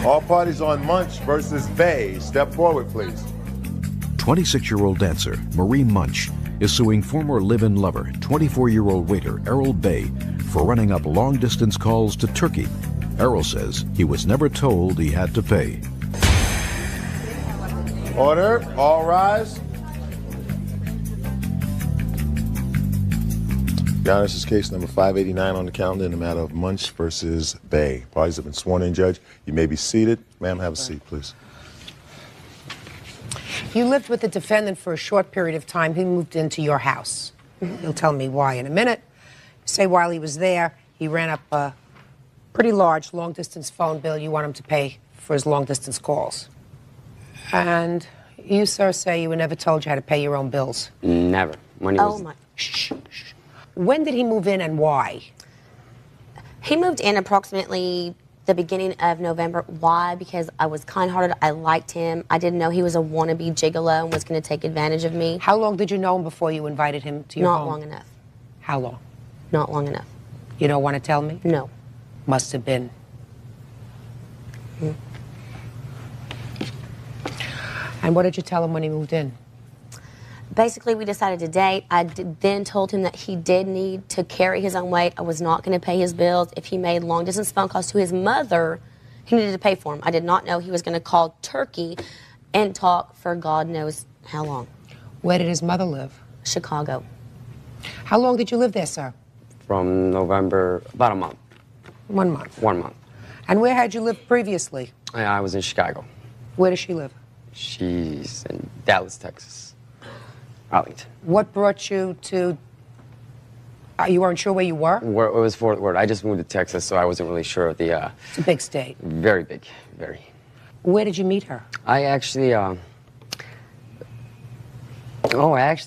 All parties on Munch versus Bay. Step forward, please. 26-year-old dancer Marie Munch is suing former live-in lover, 24-year-old waiter Errol Bay, for running up long-distance calls to Turkey. Errol says he was never told he had to pay. Order. All rise. Your Honor, this is case number 589 on the calendar in the matter of Munch versus Bay. Parties have been sworn in, Judge. You may be seated. Ma'am, have a seat, please. You lived with the defendant for a short period of time. He moved into your house. You'll tell me why in a minute. You say while he was there, he ran up a pretty large long-distance phone bill you want him to pay for his long-distance calls. And you, sir, say you were never told you had to pay your own bills. Never. Money was... my... Shh, shh. When did he move in and why? He moved in approximately the beginning of November. Why? Because I was kind-hearted. I liked him. I didn't know he was a wannabe gigolo and was going to take advantage of me. How long did you know him before you invited him to your home? Not long enough. How long? Not long enough. You don't want to tell me? No. Must have been. And what did you tell him when he moved in? Basically, we decided to date. I then told him that he did need to carry his own weight. I was not going to pay his bills. If he made long-distance phone calls to his mother, he needed to pay for them. I did not know he was going to call Turkey and talk for God knows how long. Where did his mother live? Chicago. How long did you live there, sir? From November, about a month. 1 month. 1 month. And where had you lived previously? I was in Chicago. Where does she live? She's in Dallas, Texas. Arlington. What brought you to... you weren't sure where you were? It was Fort Worth. I just moved to Texas, so I wasn't really sure of the... It's a big state. Very big, very. Where did you meet her? I actually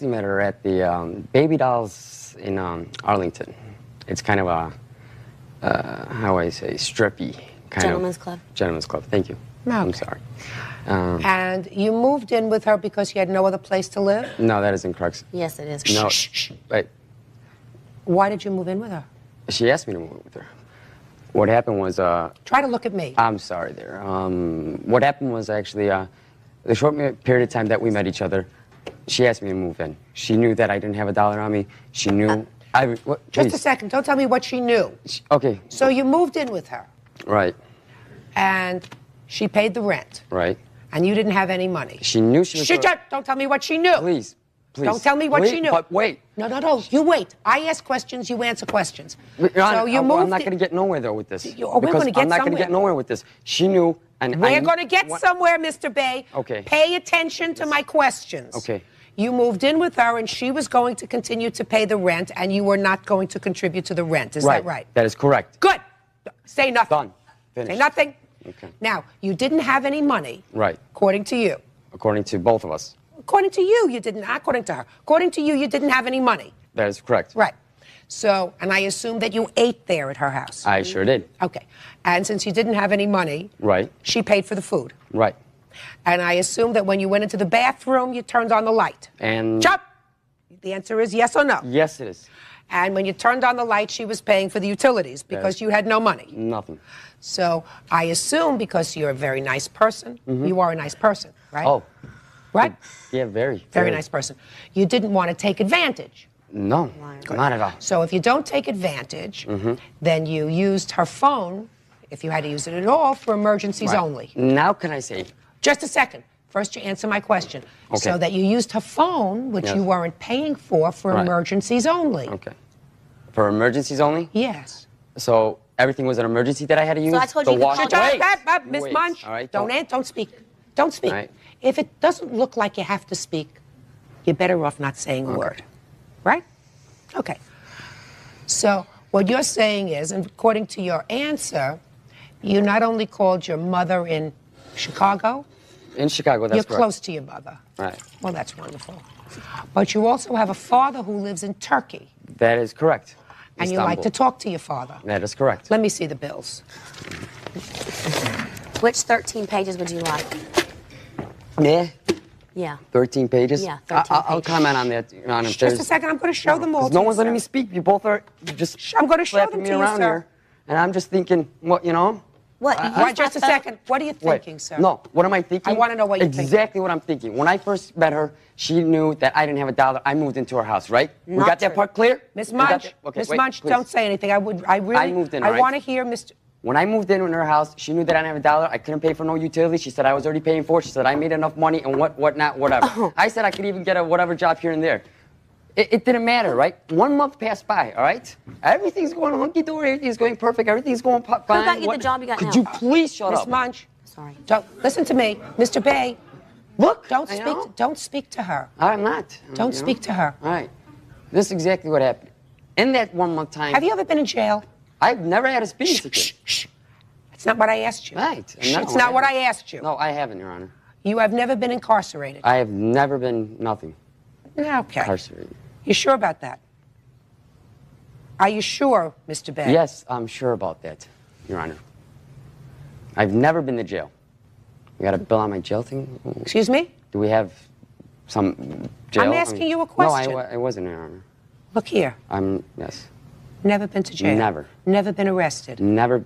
met her at the Baby Dolls in Arlington. It's kind of a, how do I say, strippy kind Gentleman's of... club. Gentleman's club, thank you. Okay. I'm sorry. And you moved in with her because you had no other place to live? No, that is incorrect. Yes, it is. No, wait. Why did you move in with her? She asked me to move in with her. What happened was... Try to look at me. I'm sorry there. What happened was actually, the short period of time that we met each other, she asked me to move in. She knew that I didn't have a dollar on me. She knew... Just a second. Don't tell me what she knew. Okay. So you moved in with her. Right. And she paid the rent. Right. And you didn't have any money. She knew she was... Shut up! Don't tell me what she knew. Please. Don't tell me what she knew. But wait. No. You wait. I ask questions, you answer questions. Your Honor, So you moved... I'm not going to get nowhere, though, with this. We're going to get I'm not going to somewhere. get nowhere with this. She knew, and We're going to get somewhere, Mr. Bay. Okay. Pay attention to my questions. Okay. You moved in with her, and she was going to continue to pay the rent, and you were not going to contribute to the rent. Is that right? That is correct. Good. Say nothing. Done. Finished. Say nothing. Okay. Now, you didn't have any money. Right. According to you. According to both of us. According to you, you didn't. Not according to her. According to you, you didn't have any money. That is correct. Right. So, and I assume that you ate there at her house. I sure did. Okay. And since you didn't have any money, right, she paid for the food. Right. And I assume that when you went into the bathroom, you turned on the light. And... Chop! The answer is yes or no. Yes, it is. And when you turned on the light, she was paying for the utilities because you had no money. Nothing. So I assume because you're a very nice person, you are a nice person, right? Oh. Right? Yeah, very. Very nice person. You didn't want to take advantage. No, not at all. So if you don't take advantage, then you used her phone, if you had to use it at all, for emergencies only. Now can I say... Just a second. First, you answer my question. Okay. So that you used her phone, which you weren't paying for emergencies only. Okay. For emergencies only? Yes. So everything was an emergency that I had to use? So I told you... Miss Munch, all right, don't speak. Don't speak. Right. If it doesn't look like you have to speak, you're better off not saying a word. Right? Okay. So what you're saying is, and according to your answer, you not only called your mother in Chicago. In Chicago, that's correct. You're close to your mother. Right. Well, that's wonderful. But you also have a father who lives in Turkey. That is correct. And you like to talk to your father. That is correct. Let me see the bills. Which 13 pages would you like? Yeah. Yeah. 13 pages? Yeah, 13 pages. I'll comment on that. Just a second. I'm going to show them all to you, no one's letting me speak. You both are just I'm going to show them slapping me to you, around sir. here. And I'm just thinking, what, you know? What? Why, just a second. What are you thinking, sir? No, what am I thinking? I want to know what you're thinking. Exactly what I'm thinking. When I first met her, she knew that I didn't have a dollar. I moved into her house, right? We Not got that true. part clear? Miss We got Munch, that- okay, Miss wait, Munch, please. don't say anything. I moved in, I right? want to hear Mr. When I moved in her house, she knew that I didn't have a dollar. I couldn't pay for no utilities. She said I was already paying for it. She said I made enough money and whatnot, whatever. I said I could even get a whatever job here and there. It didn't matter, right? 1 month passed by, all right? Everything's going hunky-dory. Everything's going perfect. Everything's going fine. Who got you the job you got Could now? you please shut Miss up? Munch, Sorry. don't listen to me, Mr. Bay. Look, Don't I speak. know. Don't speak to her. I'm not. Don't you know? speak to her. All right. This is exactly what happened. In that 1 month time, Have you ever been in jail? I've never had a speeding Shh, ticket. shh, shh. That's not what I asked you. Right. Shh, No, it's not what I haven't. asked you. No, I haven't, Your Honor. You have never been incarcerated. I have never been nothing Okay. incarcerated. You sure about that? Are you sure, Mr. Bay? Yes, I'm sure about that, Your Honor. I've never been to jail. We got a bill on my jail thing? Excuse me? Do we have some jail? I'm asking you a question. No, I wasn't, Your Honor. Look here. Yes. Never been to jail. Never. Never been arrested. Never,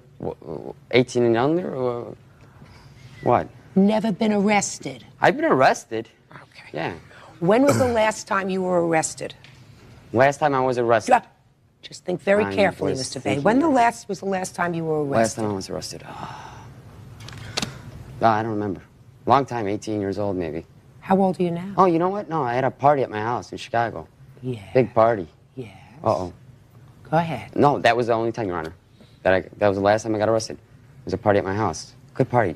18 and under? Or what? Never been arrested. I've been arrested. Okay. Yeah. When was the last time you were arrested? Last time I was arrested. Just think very I carefully, was Mr. Bay. thinking When yes. was the last time you were Last arrested? time I was arrested. No, I don't remember. Long time, 18 years old maybe. How old are you now? Oh, you know what? No, I had a party at my house in Chicago. Yeah. Big party. Yes. Uh-oh. Go ahead. No, that was the only time, Your Honor. That was the last time I got arrested. It was a party at my house. Good party.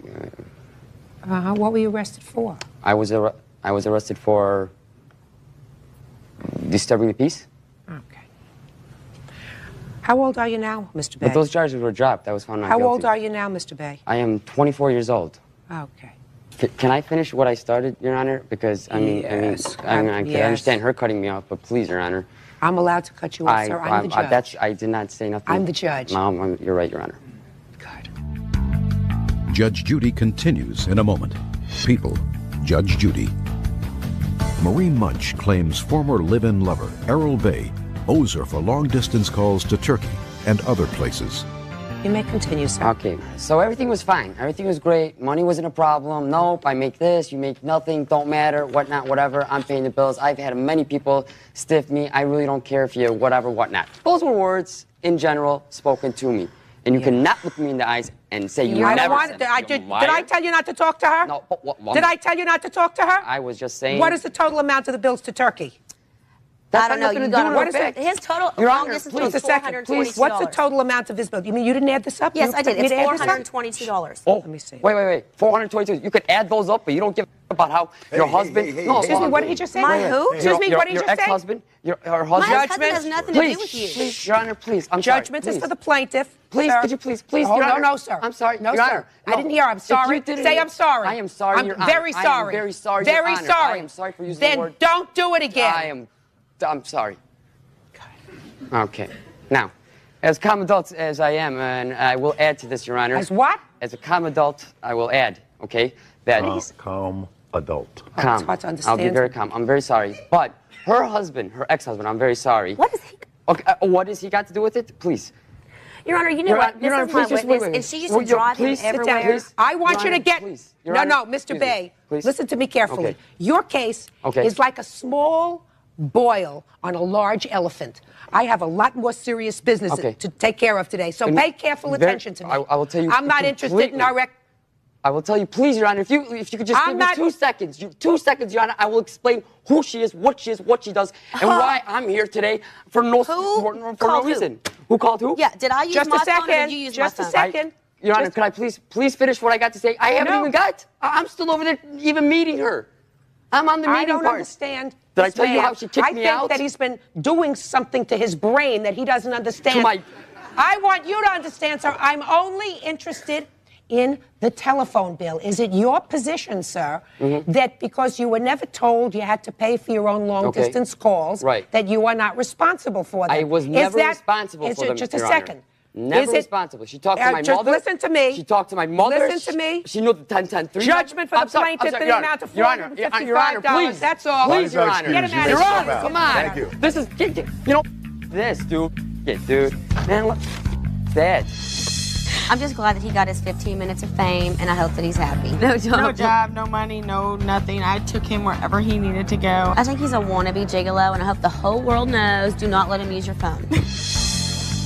What were you arrested for? I was arrested for disturbing the peace. Okay. How old are you now, Mr. Bay? But those charges were dropped. I was found not How guilty. old are you now, Mr. Bay? I am 24 years old. Okay. Can I finish what I started, Your Honor? Because Yes. I can Yes. understand her cutting me off, but please, Your Honor. I'm allowed to cut you off, sir. I'm the judge. I did not say nothing. I'm the judge. No, you're right, Your Honor. Good. Judge Judy continues in a moment. People, Judge Judy. Marie Munch claims former live-in lover, Errol Bay, owes her for long-distance calls to Turkey and other places. You may continue, sir. Okay, so everything was fine. Everything was great. Money wasn't a problem. Nope, I make this, you make nothing, don't matter, whatnot, whatever. I'm paying the bills. I've had many people stiff me. I really don't care if you whatever, whatnot. Those were words, in general, spoken to me. And you cannot look me in the eyes and say you I never don't want. said Did it. You I tell you not to talk to her? No, but what? Did I tell you not to talk to her? I was just saying. What is the total amount of the bills to Turkey? I don't know. You got What is it? His total Your long Honor, distance please. was Just a second, please. $422. What's the total amount of his bill? You mean you didn't add this up? Yes, You I did. expect me It's to add this up? $422. Oh, Let me see. Wait. 422. You could add those up, but you don't give about how your husband. No, Excuse me, what did he just say? My who? Excuse me, your, what did he your just say? ex-husband, her My husband. ex-husband has nothing to do Please, with you. please, Your Honor, please. I'm sorry. Judgment is Please. for the plaintiff. Please, sir. could you please, Oh, Your no, Honor. no, sir. I'm sorry, No, Your sir. Honor. I didn't hear. I'm sorry. If you didn't Say hear- I'm sorry. I am sorry, I'm Your Honor. very I am sorry. very sorry, Your Very Honor. sorry. I am sorry for using then the word. don't do it again. I'm sorry. Okay. Now, as calm adult as I am, and I will add to this, Your Honor. As what? As a calm adult, I will add, okay, that Calm adult. It's hard to understand. I'll be very calm. I'm very sorry. But her husband, her ex-husband, I'm very sorry. What is he? Okay, what has he got to do with it? Please. Your Honor, you know Your what? Honor, This Your Honor, is my please just witness, wait. and she used Will to you drive him please sit down, everywhere. please? I want Your you to Honor, get. please. Your No, Honor, no, Mr. excuse me. Bay. Please. Listen to me carefully. Okay. Your case Okay. is like a small boil on a large elephant. I have a lot more serious business Okay. to take care of today, so And pay careful very- attention to me. I will tell you I'm not interested in completely. I will tell you, please, Your Honor, if you could just I'm give me not- 2 seconds. 2 seconds, Your Honor, I will explain who she is, what she does, and why I'm here today for no called who? reason. Who called who? Yeah, did I use Just my a phone or second. did you use Just my a phone? second. Your Honor, Just- could I please finish what I got to say? I haven't No. even got. I'm still over there even meeting her. I'm on the meeting I don't part. understand. Did I this tell you man. how she kicked me I out? think that he's been doing something to his brain that he doesn't understand. To my- I want you to understand, sir. I'm only interested in the telephone bill. Is it your position, sir, that because you were never told you had to pay for your own long-distance calls, Right. that you are not responsible for them? I was never responsible is for it, them, Just a Your Honor. second. Never Is it- responsible. She talked to my just mother. listen to me. She talked to my mother. Listen to me. She knew the 10-10-3. Judgment for the plaintiff in the amount of $455. Please. That's all. Please, Your Honor. Get him out of Your here. Honor, come on. Thank you. This is, you know, this, dude. Man, look. That. I'm just glad that he got his 15 minutes of fame, and I hope that he's happy. No job. No job, no money, no nothing. I took him wherever he needed to go. I think he's a wannabe gigolo, and I hope the whole world knows, do not let him use your phone.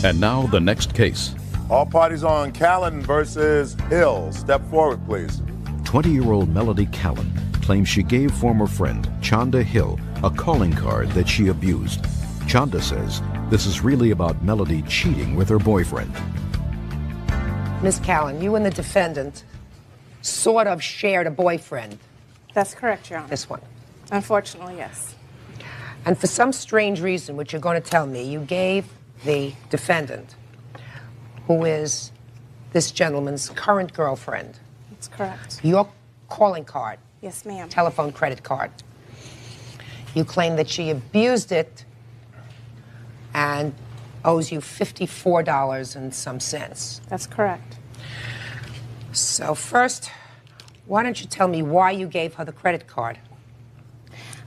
And now the next case. All parties on Callan versus Hill. Step forward, please. 20-year-old Melody Callan claims she gave former friend Chanda Hill a calling card that she abused. Chanda says this is really about Melody cheating with her boyfriend. Miss Callan, you and the defendant sort of shared a boyfriend. That's correct, Your Honor. This one. Unfortunately, yes. And for some strange reason, which you're going to tell me, you gave the defendant, who is this gentleman's current girlfriend, That's correct. your calling card, Yes, ma'am. telephone credit card. You claim that she abused it and owes you $54 and some cents. That's correct. So first, why don't you tell me why you gave her the credit card?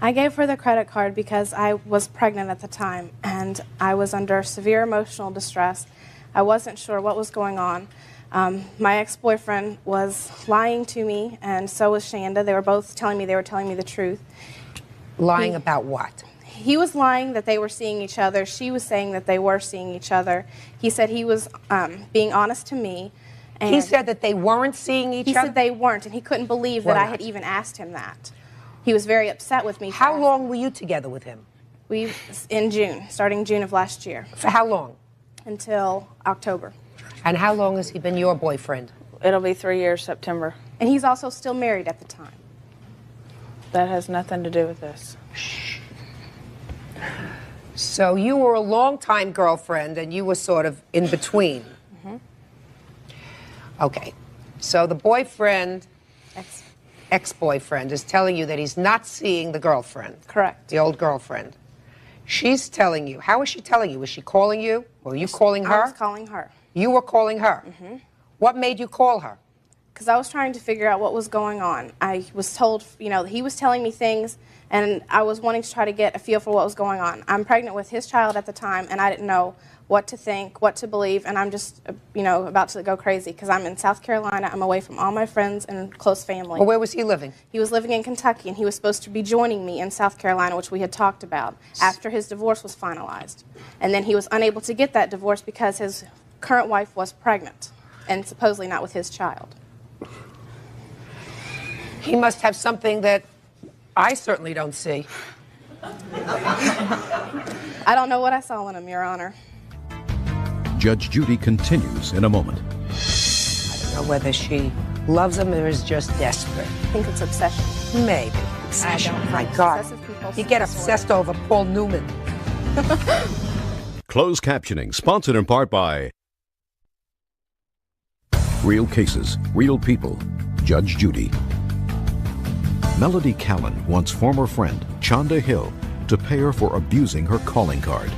I gave her the credit card because I was pregnant at the time and I was under severe emotional distress. I wasn't sure what was going on. My ex-boyfriend was lying to me, and so was Shanda. They were both telling me the truth. Lying about what? He was lying that they were seeing each other. She was saying that they were seeing each other. He said he was being honest to me. And He said that they weren't seeing each he other? said they weren't, and he couldn't believe Why that I not? had even asked him that. He was very upset with me. for How asking. long were you together with him? In June, starting June of last year, For how long? until October. And how long has he been your boyfriend? It'll be 3 years September. And he's also still married at the time. That has nothing to do with this. So you were a long-time girlfriend, and you were sort of in between. Mm-hmm. Okay. So the boyfriend, Ex- ex-boyfriend, is telling you that he's not seeing the girlfriend. Correct. The old girlfriend. She's telling you. How is she telling you? Was she calling you? Were you calling her? I was calling her. You were calling her? Mm-hmm. What made you call her? Because I was trying to figure out what was going on. I was told, he was telling me things, and I was wanting to try to get a feel for what was going on. I'm pregnant with his child at the time, and I didn't know what to think, what to believe, and I'm just, about to go crazy because I'm in South Carolina. I'm away from all my friends and close family. Well, where was he living? He was living in Kentucky, and he was supposed to be joining me in South Carolina, which we had talked about, after his divorce was finalized. And then he was unable to get that divorce because his current wife was pregnant, and supposedly not with his child. He must have something that I certainly don't see. I don't know what I saw in him, Your Honor. Judge Judy continues in a moment. I don't know whether she loves him or is just desperate. I think it's obsession. Maybe. Obsession. don't My know. God. Obsessive compulsive You get disorder. obsessed over Paul Newman. Closed captioning, sponsored in part by Real Cases, Real People, Judge Judy. Melody Callan wants former friend Chanda Hill to pay her for abusing her calling card.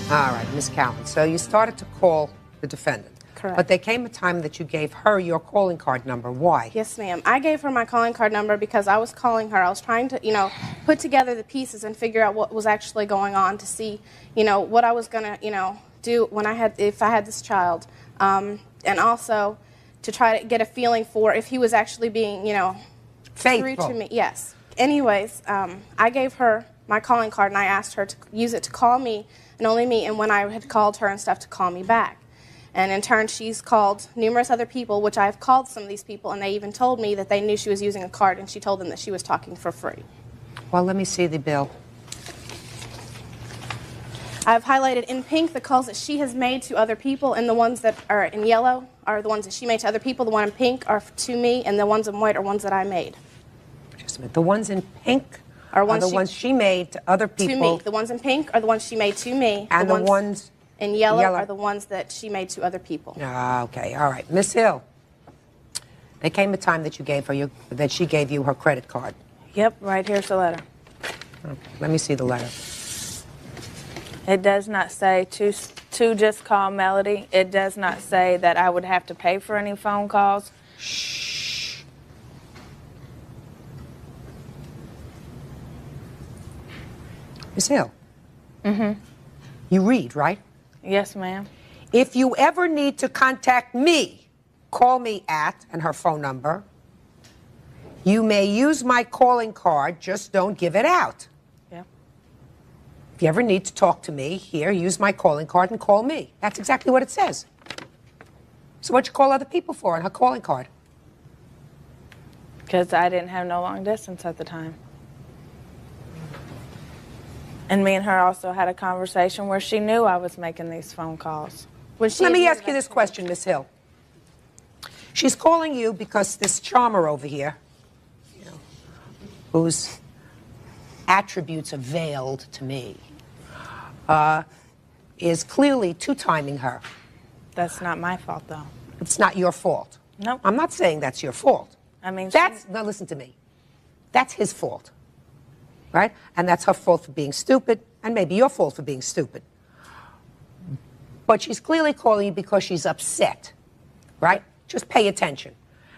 All right, Miss Callan. So you started to call the defendant. Correct. But there came a time that you gave her your calling card number. Why? Yes, ma'am. I gave her my calling card number because I was calling her. I was trying to, put together the pieces and figure out what was actually going on to see, what I was going to, do if I had this child. And also to try to get a feeling for if he was actually being, Faithful. true to me. Yes. Anyways, I gave her my calling card and I asked her to use it to call me and only me, and when I had called her and stuff, to call me back. And in turn, she's called numerous other people, which I've called some of these people, and they even told me that they knew she was using a card, and she told them that she was talking for free. Well, let me see the bill. I've highlighted in pink the calls that she has made to other people, and the ones that are in yellow are the ones that she made to other people. The one in pink are to me, and the ones in white are ones that I made. Just a minute. The ones in pink Are the ones ones she made to other To people. me. The ones in pink are the ones she made to me. And the ones in yellow yellow. are the ones that she made to other people. Ah, okay. All right. Miss Hill, there came a time that you gave her that she gave you her credit card. Yep, right here's the letter. Okay. Let me see the letter. It does not say to just call Melody. It does not say that I would have to pay for any phone calls. Miss Hill. Mm-hmm. You read, right? Yes, ma'am. If you ever need to contact me, call me at, and her phone number. You may use my calling card, just don't give it out. Yeah. If you ever need to talk to me, here, use my calling card and call me. That's exactly what it says. So what'd you call other people for on her calling card? Because I didn't have no long distance at the time. And me and her also had a conversation where she knew I was making these phone calls. Let me ask you this question, Miss Hill. She's calling you because this charmer over here, whose attributes are veiled to me, is clearly two-timing her. That's not my fault, though. It's not your fault. No. I'm not saying that's your fault. I mean, Now listen to me. That's his fault, right? And that's her fault for being stupid, and maybe your fault for being stupid. But she's clearly calling you because she's upset, right? Just pay attention.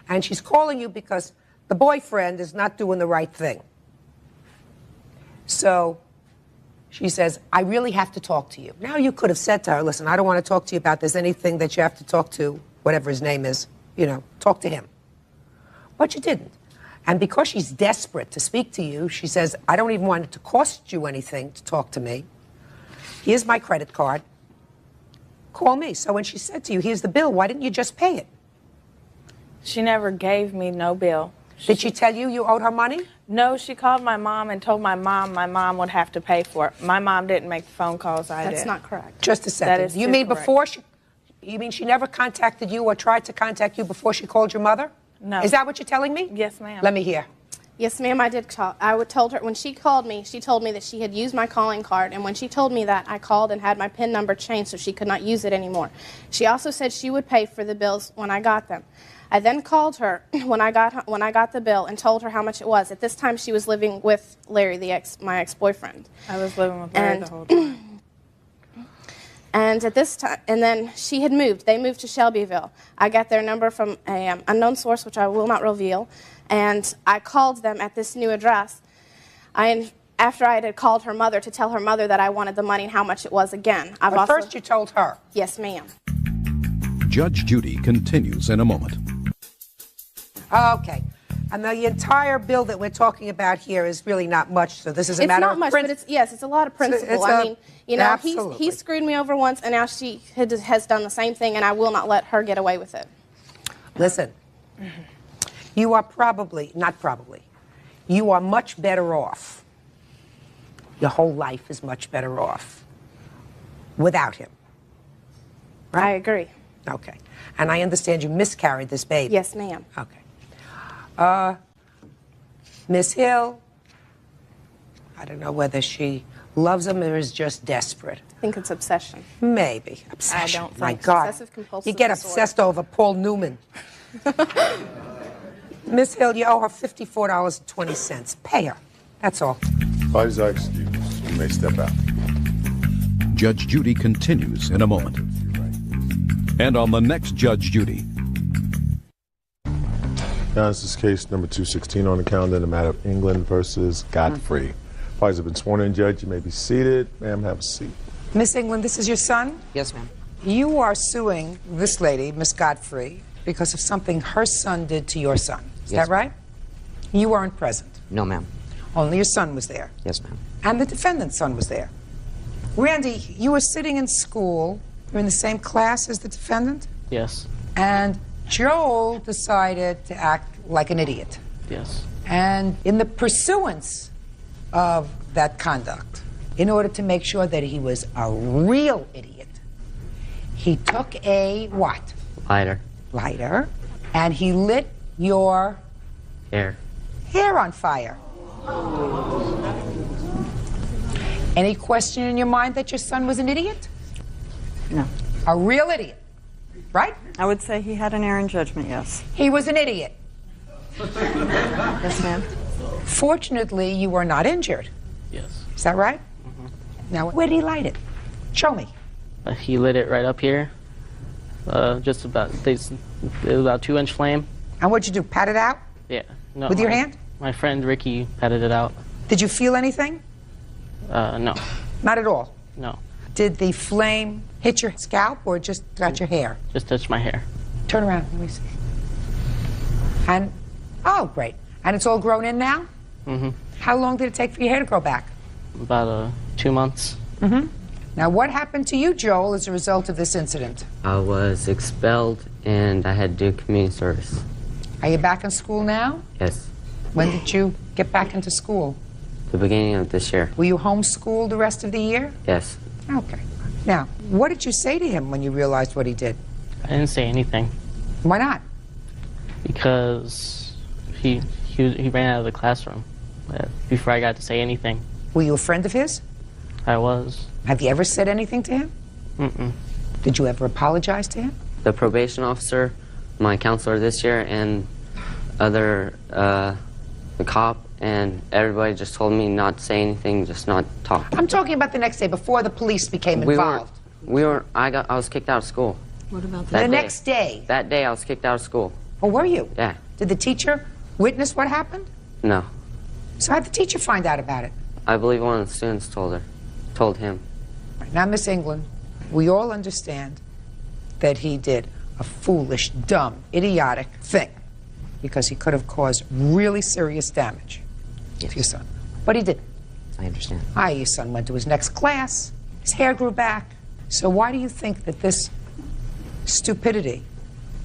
And she's calling you because the boyfriend is not doing the right thing. So she says, I really have to talk to you. Now you could have said to her, listen, I don't want to talk to you about this. Anything that you have to talk to, whatever his name is, talk to him. But you didn't. And because she's desperate to speak to you, she says, I don't even want it to cost you anything to talk to me. Here's my credit card. Call me. So when she said to you, here's the bill, why didn't you just pay it? she never gave me no bill. Did she tell you you owed her money? No, she called my mom and told my mom would have to pay for it. My mom didn't make the phone calls, I did. That's not correct. Just a second. That is You too mean correct. before she... You mean she never contacted you or tried to contact you before she called your mother? No. Is that what you're telling me? Yes, ma'am. Let me hear. Yes, ma'am, I did call. Told her, when she called me, she told me that she had used my calling card, and when she told me that, I called and had my PIN number changed so she could not use it anymore. She also said she would pay for the bills when I got them. I then called her when I got the bill and told her how much it was. At this time, she was living with Larry, my ex-boyfriend. I was living with Larry the whole time. And at this time, and then she had moved. They moved to Shelbyville. I got their number from an unknown source, which I will not reveal, and I called them at this new address. After I had called her mother to tell her mother that I wanted the money and how much it was again. But first you told her. Yes, ma'am. Judge Judy continues in a moment. Okay. And the entire bill that we're talking about here is really not much, so this is a It's matter not of much, but it's a lot of principle. I mean, absolutely. he screwed me over once, and now she has done the same thing, and I will not let her get away with it. Listen, you are you are much better off. Your whole life is much better off without him. Right? I agree. Okay. And I understand you miscarried this baby. Yes, ma'am. Okay. Miss Hill, I don't know whether she loves him or is just desperate. I think it's obsession. Maybe. Obsession. I don't My think God. obsessive-compulsive You get disorder. obsessed over Paul Newman. Miss Hill, you owe her $54.20. Pay her. That's all. Parties are excused. You may step out. Judge Judy continues in a moment. And on the next Judge Judy. Now, this is case number 216 on the calendar in the matter of England versus Godfrey. Parties have been sworn in, Judge. You may be seated. Ma'am, have a seat. Miss England, this is your son? Yes, ma'am. You are suing this lady, Miss Godfrey, because of something her son did to your son. Is Yes, that right? You weren't present. No, ma'am. Only your son was there. Yes, ma'am. And the defendant's son was there. Randy, you were sitting in school. You're in the same class as the defendant? Yes. And Joel decided to act like an idiot. Yes. And in the pursuance of that conduct, in order to make sure that he was a real idiot, he took a what? Lighter. Lighter. And he lit your Hair. hair on fire. Any question in your mind that your son was an idiot? No. A real idiot, right? I would say he had an error in judgment, yes. He was an idiot. Yes, ma'am. Fortunately, you were not injured. Yes. Is that right? Now, where did he light it? Show me. He lit it right up here. Just about, it was about 2-inch flame. And what'd you do, pat it out? Yeah. No, With your hand? My friend Ricky patted it out. Did you feel anything? No. Not at all. No. Did the flame hit your scalp or just got your hair? Just touched my hair. Turn around, let me see. And, oh, great. And it's all grown in now? Mm-hmm. How long did it take for your hair to grow back? About 2 months. Mm-hmm. Now, what happened to you, Joel, as a result of this incident? I was expelled and I had to do community service. Are you back in school now? Yes, When did you get back into school? the beginning of this year. Were you homeschooled the rest of the year? Yes. Okay. Now, what did you say to him when you realized what he did? I didn't say anything Why not? because he ran out of the classroom before I got to say anything. Were you a friend of his? I was. Have you ever said anything to him? Mm-mm. Did you ever apologize to him? The probation officer, my counselor this year, and the cop, and everybody just told me not to say anything, just not talk. I'm talking about the next day, before the police became involved. I was kicked out of school. What about The next day. That day I was kicked out of school. Oh, were you? Yeah. Did the teacher witness what happened? No. So how'd the teacher find out about it? I believe one of the students told him. Now, Miss England, we all understand that he did a foolish, dumb, idiotic thing because he could have caused really serious damage to your son. But he didn't. I understand. Your son went to his next class. His hair grew back. So why do you think that this stupidity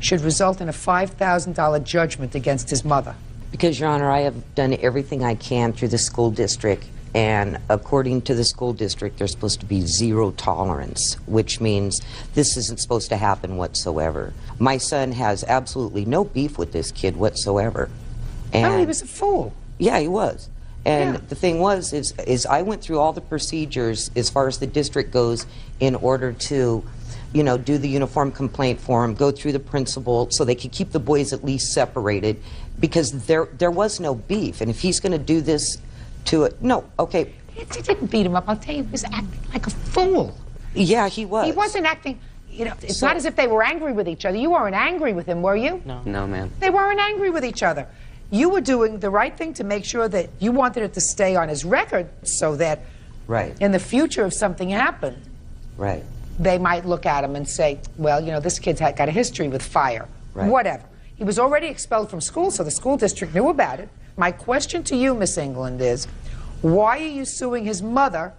should result in a $5,000 judgment against his mother? Because, Your Honor, I have done everything I can through the school district, and according to the school district, there's supposed to be zero tolerance, which means this isn't supposed to happen whatsoever. My son has absolutely no beef with this kid whatsoever. And No, he was a fool. yeah, he was. And Yeah. the thing was, is I went through all the procedures as far as the district goes in order to, you know, do the uniform complaint form, go through the principal so they could keep the boys at least separated, because there was no beef. And if he's going to do this to it, no, okay. He didn't beat him up. I'll tell you, he was acting like a fool. Yeah, he was. He wasn't acting, you know, it's So- not as if they were angry with each other. You weren't angry with him, were you? No. No, ma'am. They weren't angry with each other. You were doing the right thing to make sure that you wanted it to stay on his record so that Right, in the future, if something happened, right. they might look at him and say, well, you know, this kid's got a history with fire. Right. Whatever. He was already expelled from school, so the school district knew about it. My question to you, Miss England, is why are you suing his mother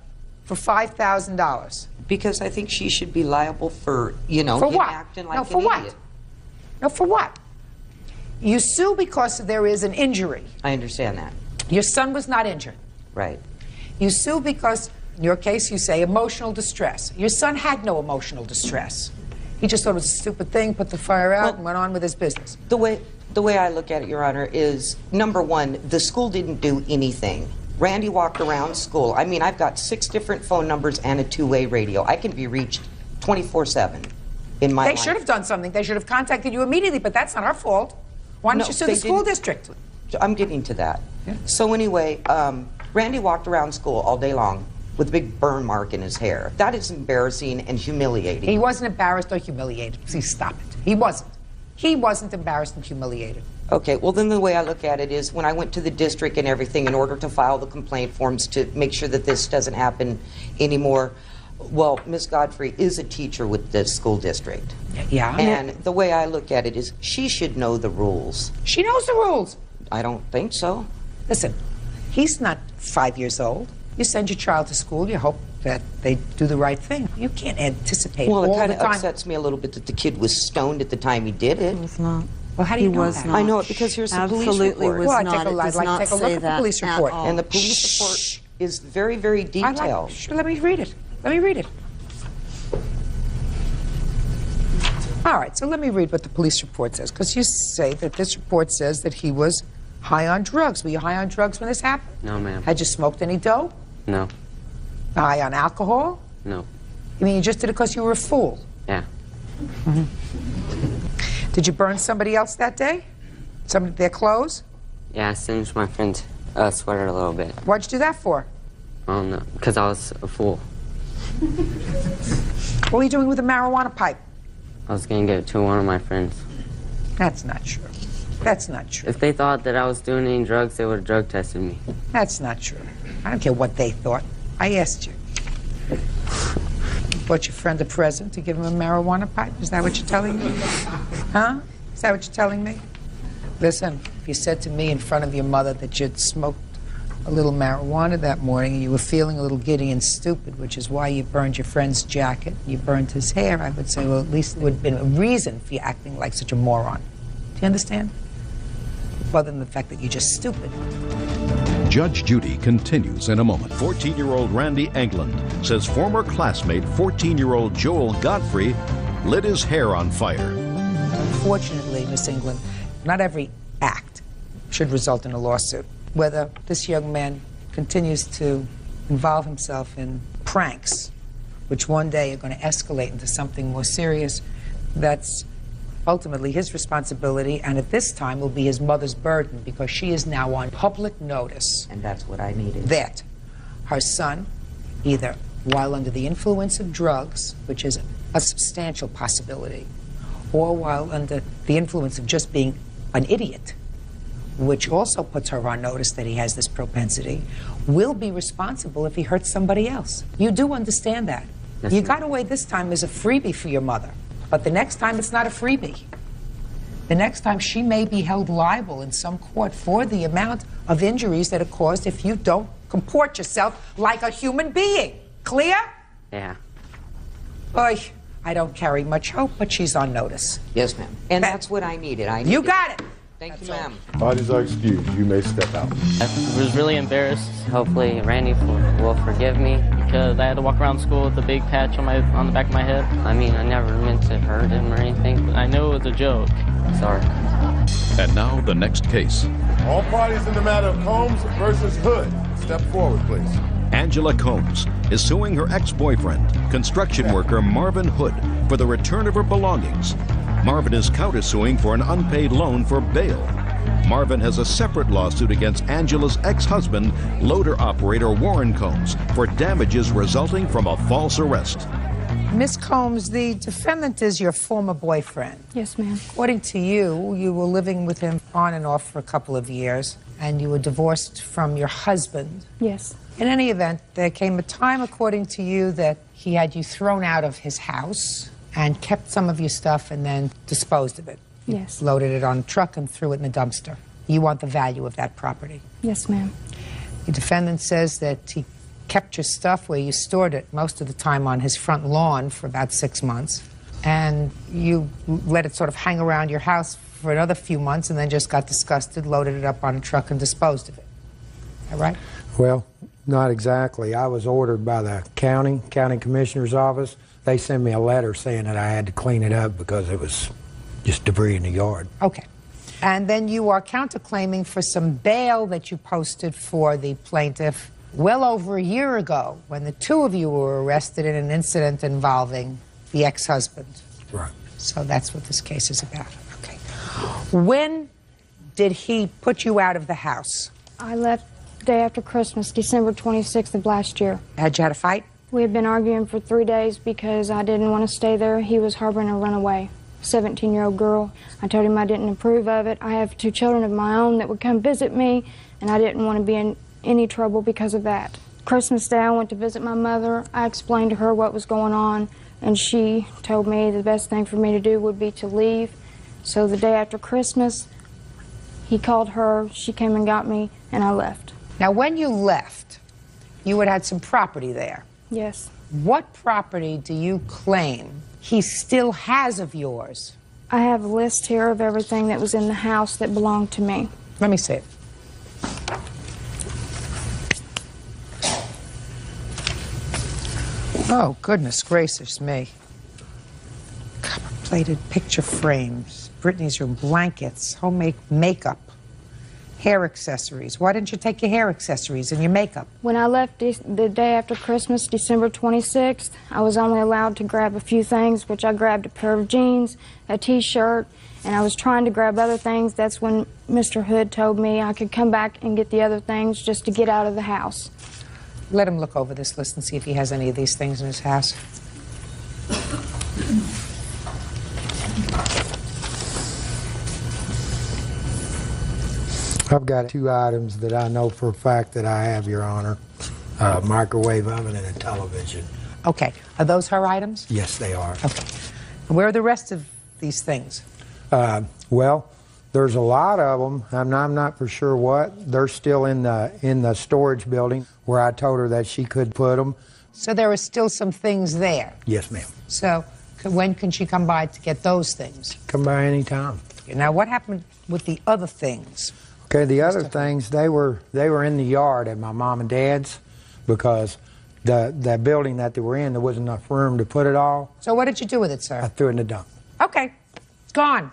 for $5,000? Because I think she should be liable for, you know, For him what? acting like No, an for what? idiot. No, for what? You sue because there is an injury. I understand that. Your son was not injured. Right. You sue because, in your case, you say emotional distress. Your son had no emotional distress. He just thought it was a stupid thing, put the fire out, Well- and went on with his business. The way I look at it, Your Honor, is number one, the school didn't do anything. Randy walked around school. I mean, I've got 6 different phone numbers and a 2-way radio. I can be reached 24/7 in my They life. should have done something. They should have contacted you immediately, but that's not our fault. Why don't No, you sue they the school didn't. district? I'm getting to that. So anyway, Randy walked around school all day long with a big burn mark in his hair. That is embarrassing and humiliating. He wasn't embarrassed or humiliated. See, stop it. He wasn't. He wasn't embarrassed and humiliated. Okay, well then the way I look at it is when I went to the district and everything in order to file the complaint forms to make sure that this doesn't happen anymore, well, Ms. Godfrey is a teacher with the school district. Yeah. And the way I look at it is she should know the rules. She knows the rules. I don't think so. Listen, he's not 5 years old. You send your child to school, you hope that they do the right thing. You can't anticipate Well, all it the kind of time. upsets me a little bit that the kid was stoned at the time he did it. He was not. Well, how do you He know was that? not. I know it because here's the police Absolutely report. was Well, I'd not. take a- It I'd does like to not take a look say at the that police at report. all. And the police report is very, very detailed. Sure, let me read it. Let me read it. All right, so let me read what the police report says, because you say that this report says that he was high on drugs. Were you high on drugs when this happened? No, ma'am. Had you smoked any dope? No. High on alcohol? No. You mean you just did it because you were a fool? Yeah. Did you burn somebody else that day? Their clothes? Yeah, I singed my friend's sweater a little bit. What'd you do that for? I don't know, because I was a fool. What were you doing with a marijuana pipe? I was going to give it to one of my friends. That's not true. That's not true. If they thought that I was doing any drugs, they would have drug tested me. That's not true. I don't care what they thought. I asked you. bought your friend a present to give him a marijuana pipe? Is that what you're telling me? Huh? Is that what you're telling me? Listen, if you said to me in front of your mother that you'd smoked a little marijuana that morning and you were feeling a little giddy and stupid, which is why you burned your friend's jacket, you burned his hair, I would say, well, at least there would have been a reason for you acting like such a moron. Do you understand? Other than the fact that you're just stupid. Judge Judy continues in a moment. 14-year-old Randy England says former classmate 14-year-old Joel Godfrey lit his hair on fire. Unfortunately, Miss England, not every act should result in a lawsuit. Whether this young man continues to involve himself in pranks, which one day are going to escalate into something more serious, that's ultimately his responsibility, and at this time will be his mother's burden, because she is now on public notice. And that's what I needed. That her son, either while under the influence of drugs, which is a substantial possibility, or while under the influence of just being an idiot, which also puts her on notice that he has this propensity, will be responsible if he hurts somebody else. You do understand that. Yes, You ma'am. got away this time as a freebie for your mother, but the next time it's not a freebie. The next time she may be held liable in some court for the amount of injuries that are caused if you don't comport yourself like a human being. Clear? Yeah. Boy, I don't carry much hope, but she's on notice. Yes, ma'am. And that's what I needed. You got it. Thank you, ma'am. Parties are excused. You may step out. I was really embarrassed Hopefully Randy will forgive me. because I had to walk around school with a big patch on the back of my head. I mean, I never meant to hurt him or anything. I know it was a joke. Sorry. And now the next case. All parties in the matter of Combs versus Hood. Step forward, please. Angela Combs is suing her ex-boyfriend, construction worker Marvin Hood, for the return of her belongings. Marvin is countersuing for an unpaid loan for bail. Marvin has a separate lawsuit against Angela's ex-husband, loader operator Warren Combs, for damages resulting from a false arrest. Miss Combs, the defendant is your former boyfriend. Yes, ma'am. According to you, you were living with him on and off for a couple of years, and you were divorced from your husband. Yes. In any event, there came a time, according to you, that he had you thrown out of his house and kept some of your stuff and then disposed of it. Yes. Loaded it on a truck and threw it in the dumpster. You want the value of that property. Yes, ma'am. The defendant says that he kept your stuff where you stored it most of the time on his front lawn for about 6 months, and you let it sort of hang around your house for another few months and then just got disgusted, loaded it up on a truck and disposed of it. Is that right? Well, not exactly. I was ordered by the county commissioner's office. They sent me a letter saying that I had to clean it up because it was just debris in the yard. Okay. And then you are counterclaiming for some bail that you posted for the plaintiff well over a year ago when the two of you were arrested in an incident involving the ex-husband. Right. So that's what this case is about. Okay. When did he put you out of the house? I left the day after Christmas, December 26th of last year. Had you had a fight? We had been arguing for 3 days because I didn't want to stay there. He was harboring a runaway 17-year-old girl. I told him I didn't approve of it. I have 2 children of my own that would come visit me, and I didn't want to be in any trouble because of that. Christmas Day, I went to visit my mother. I explained to her what was going on, and she told me the best thing for me to do would be to leave. So the day after Christmas, he called her, she came and got me, and I left. Now, when you left, you had some property there. Yes. What property do you claim he still has of yours? I have a list here of everything that was in the house that belonged to me. Let me see it. Oh, goodness gracious me. Copper-plated picture frames, Brittany's room, blankets, homemade makeup, hair accessories. Why didn't you take your hair accessories and your makeup? When I left the day after Christmas, December 26th, I was only allowed to grab a few things, which I grabbed a pair of jeans, a t-shirt, and I was trying to grab other things. That's when Mr. Hood told me I could come back and get the other things just to get out of the house. Let him look over this list and see if he has any of these things in his house. I've got 2 items that I know for a fact that I have, Your Honor. A microwave oven and a television. Okay. Are those her items? Yes, they are. Okay. Where are the rest of these things? Well, there's a lot of them. I'm not for sure what. They're still in the storage building where I told her that she could put them. So there are still some things there. Yes, ma'am. So when can she come by to get those things? Come by any time. Now, what happened with the other things? Okay, the other things, they were in the yard at my mom and dad's because the building that they were in, there wasn't enough room to put it all. So what did you do with it, sir? I threw it in the dump. Okay. It's gone.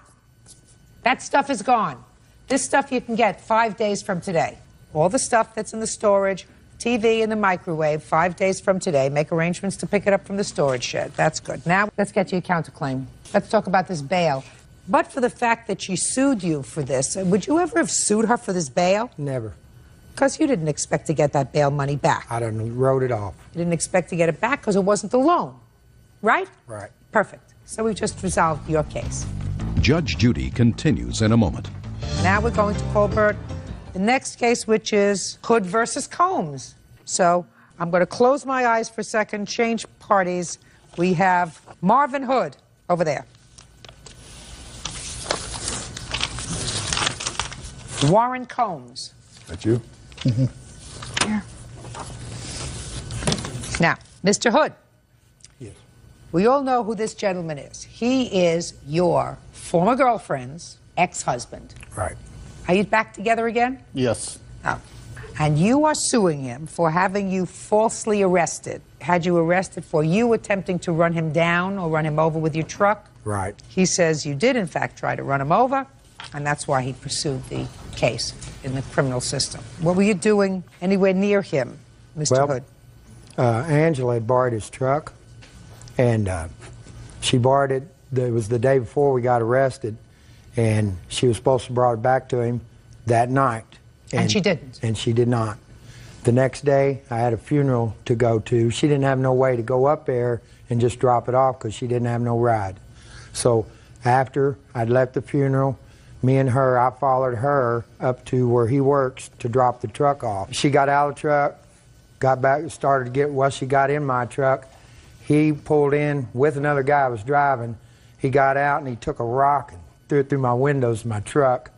That stuff is gone. This stuff you can get 5 days from today. All the stuff that's in the storage, TV and the microwave, 5 days from today. Make arrangements to pick it up from the storage shed. That's good. Now, let's get to your counterclaim. Let's talk about this bail. But for the fact that she sued you for this, would you ever have sued her for this bail? Never. Because you didn't expect to get that bail money back. I done wrote it off. You didn't expect to get it back because it wasn't a loan, right? Right. Perfect. So we've just resolved your case. Judge Judy continues in a moment. Now we're going to call Bert the next case, which is Hood versus Combs. So I'm going to close my eyes for a second, change parties. We have Marvin Hood over there. Warren Combs. That's you? Here. Now, Mr. Hood. Yes. We all know who this gentleman is. He is your former girlfriend's ex-husband. Right. Are you back together again? Yes. Oh. And you are suing him for having you falsely arrested. Had you arrested for you attempting to run him down or run him over with your truck? Right. He says you did, in fact, try to run him over, and that's why he pursued the case in the criminal system. What were you doing anywhere near him, Mr. Hood? Angela had borrowed his truck, and she borrowed it. It was the day before we got arrested, and she was supposed to brought it back to him that night. And she didn't? And she did not. The next day, I had a funeral to go to. She didn't have no way to go up there and just drop it off because she didn't have no ride. So after I'd left the funeral, me and her, I followed her up to where he works to drop the truck off. She got out of the truck, got back, started to get, well, she got in my truck. He pulled in with another guy I was driving. He got out and he took a rock and threw it through my windows of my truck.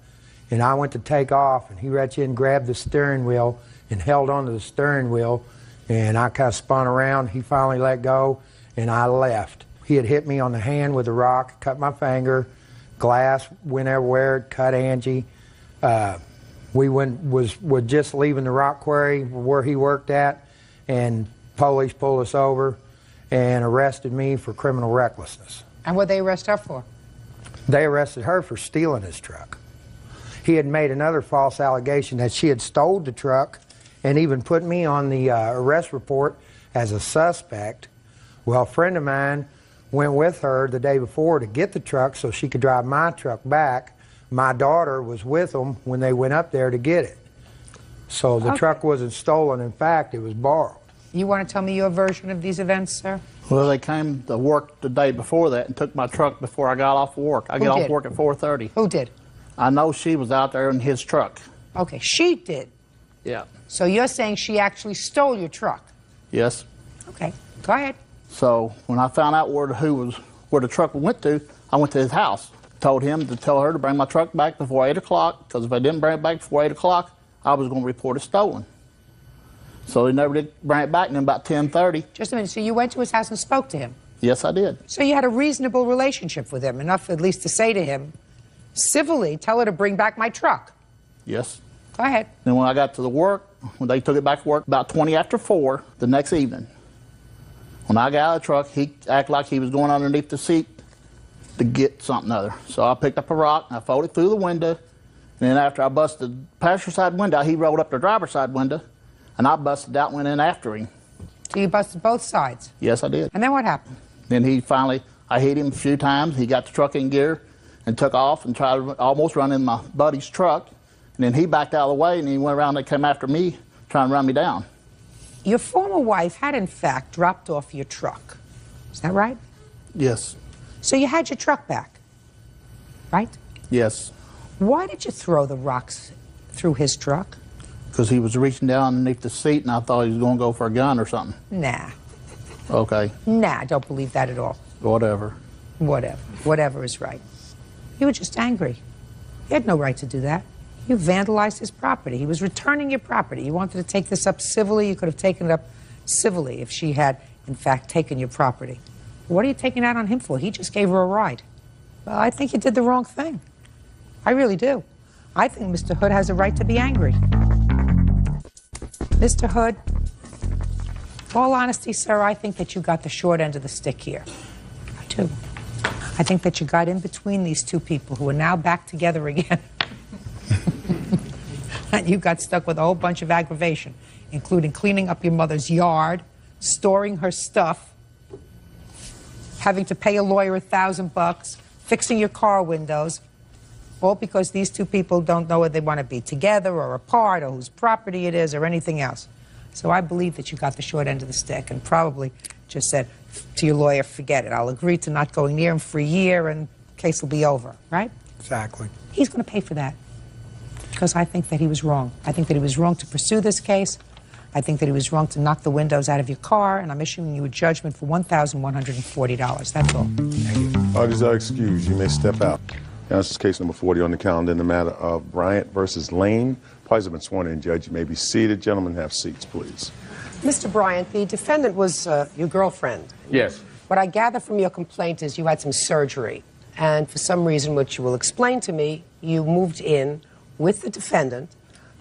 And I went to take off, and he reached in and grabbed the steering wheel and held onto the steering wheel. And I kind of spun around. He finally let go, and I left. He had hit me on the hand with a rock, cut my finger, glass went everywhere, cut Angie. We were just leaving the rock quarry where he worked at, and police pulled us over and arrested me for criminal recklessness. And what did they arrest her for? They arrested her for stealing his truck. He had made another false allegation that she had stole the truck and even put me on the arrest report as a suspect. Well, a friend of mine went with her the day before to get the truck so she could drive my truck back. My daughter was with them when they went up there to get it. So the truck wasn't stolen. In fact, it was borrowed. You want to tell me your version of these events, sir? Well, they came to work the day before that and took my truck before I got off work. I got off work at 4:30. Who did? I know she was out there in his truck. Okay, she did. Yeah. So you're saying she actually stole your truck? Yes. Okay, go ahead. So when I found out where the truck went to, I went to his house. Told him to tell her to bring my truck back before 8 o'clock, because if I didn't bring it back before 8 o'clock, I was going to report it stolen. So he never did bring it back, and then about 10:30. Just a minute, so you went to his house and spoke to him? Yes, I did. So you had a reasonable relationship with him, enough at least to say to him, civilly, tell her to bring back my truck. Yes. Go ahead. Then when I got to the work, when they took it back to work, about 20 after 4 the next evening, when I got out of the truck, he acted like he was going underneath the seat to get something other. So I picked up a rock, and I folded it through the window, and then after I busted the passenger side window, he rolled up the driver's side window, and I busted out and went in after him. So you busted both sides? Yes, I did. And then what happened? Then he finally, I hit him a few times. He got the truck in gear and took off and tried to almost run in my buddy's truck. And then he backed out of the way, and he went around and came after me, trying to run me down. Your former wife had, in fact, dropped off your truck. Is that right? Yes. So you had your truck back, right? Yes. Why did you throw the rocks through his truck? Because he was reaching down underneath the seat, and I thought he was going to go for a gun or something. Nah. Okay. Nah, I don't believe that at all. Whatever. Whatever. Whatever is right. You were just angry. You had no right to do that. You vandalized his property. He was returning your property. You wanted to take this up civilly. You could have taken it up civilly if she had, in fact, taken your property. What are you taking out on him for? He just gave her a ride. Well, I think you did the wrong thing. I really do. I think Mr. Hood has a right to be angry. Mr. Hood, all honesty, sir, I think that you got the short end of the stick here. I do. I think that you got in between these two people who are now back together again. And you got stuck with a whole bunch of aggravation, including cleaning up your mother's yard, storing her stuff, having to pay a lawyer $1,000, fixing your car windows, all because these two people don't know whether they want to be together or apart or whose property it is or anything else. So I believe that you got the short end of the stick and probably just said to your lawyer, forget it. I'll agree to not going near him for a year and the case will be over, right? Exactly. He's going to pay for that because I think that he was wrong. I think that he was wrong to pursue this case. I think that he was wrong to knock the windows out of your car, and I'm issuing you a judgment for $1,140. That's all. Parties are excused. You may step out. Now, this is case number 40 on the calendar in the matter of Bryant versus Lane. Parties have been sworn in, Judge. You may be seated. Gentlemen, have seats, please. Mr. Bryant, the defendant was your girlfriend. Yes. What I gather from your complaint is you had some surgery, and for some reason, which you will explain to me, you moved in with the defendant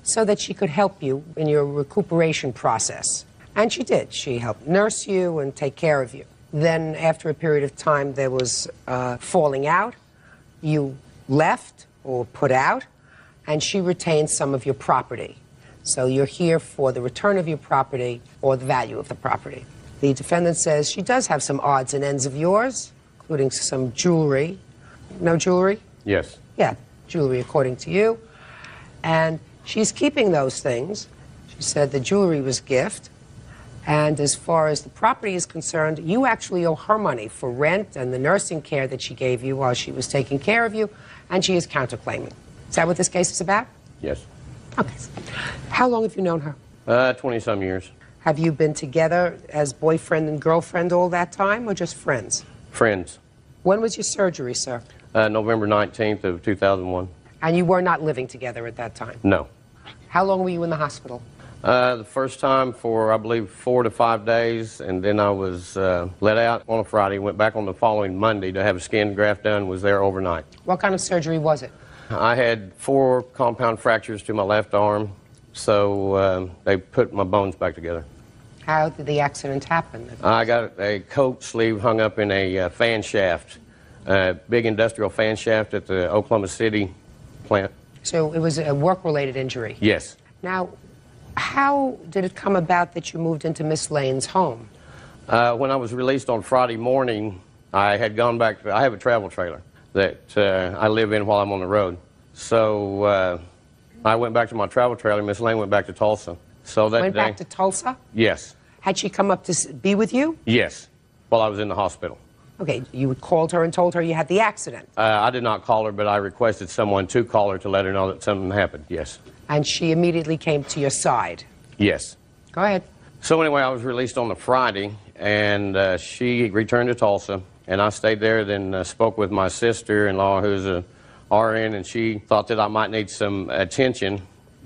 so that she could help you in your recuperation process. And she did. She helped nurse you and take care of you. Then, after a period of time, there was falling out. You left or put out, and she retained some of your property. So you're here for the return of your property or the value of the property. The defendant says she does have some odds and ends of yours, including some jewelry. No jewelry? Yes. Yeah, jewelry according to you. And she's keeping those things. She said the jewelry was gift. And as far as the property is concerned, you actually owe her money for rent and the nursing care that she gave you while she was taking care of you, and she is counterclaiming. Is that what this case is about? Yes. Okay. How long have you known her? 20-some years. Have you been together as boyfriend and girlfriend all that time, or just friends? Friends. When was your surgery, sir? November 19th of 2001. And you were not living together at that time? No. How long were you in the hospital? The first time for, I believe, 4 to 5 days, and then I was let out on a Friday, went back on the following Monday to have a skin graft done, was there overnight. What kind of surgery was it? I had 4 compound fractures to my left arm, so they put my bones back together. How did the accident happen? I got a coat sleeve hung up in a fan shaft, a big industrial fan shaft at the Oklahoma City plant. So it was a work-related injury? Yes. Now, how did it come about that you moved into Miss Lane's home? When I was released on Friday morning, I had gone back I have a travel trailer that I live in while I'm on the road. So I went back to my travel trailer. Miss Lane went back to Tulsa. So that Went day, back to Tulsa? Yes. Had she come up to be with you? Yes, while I was in the hospital. Okay, you called her and told her you had the accident. I did not call her, but I requested someone to call her to let her know that something happened, yes. And she immediately came to your side. Yes. Go ahead. So anyway, I was released on the Friday, and she returned to Tulsa, and I stayed there, then spoke with my sister-in-law, who's a RN, and she thought that I might need some attention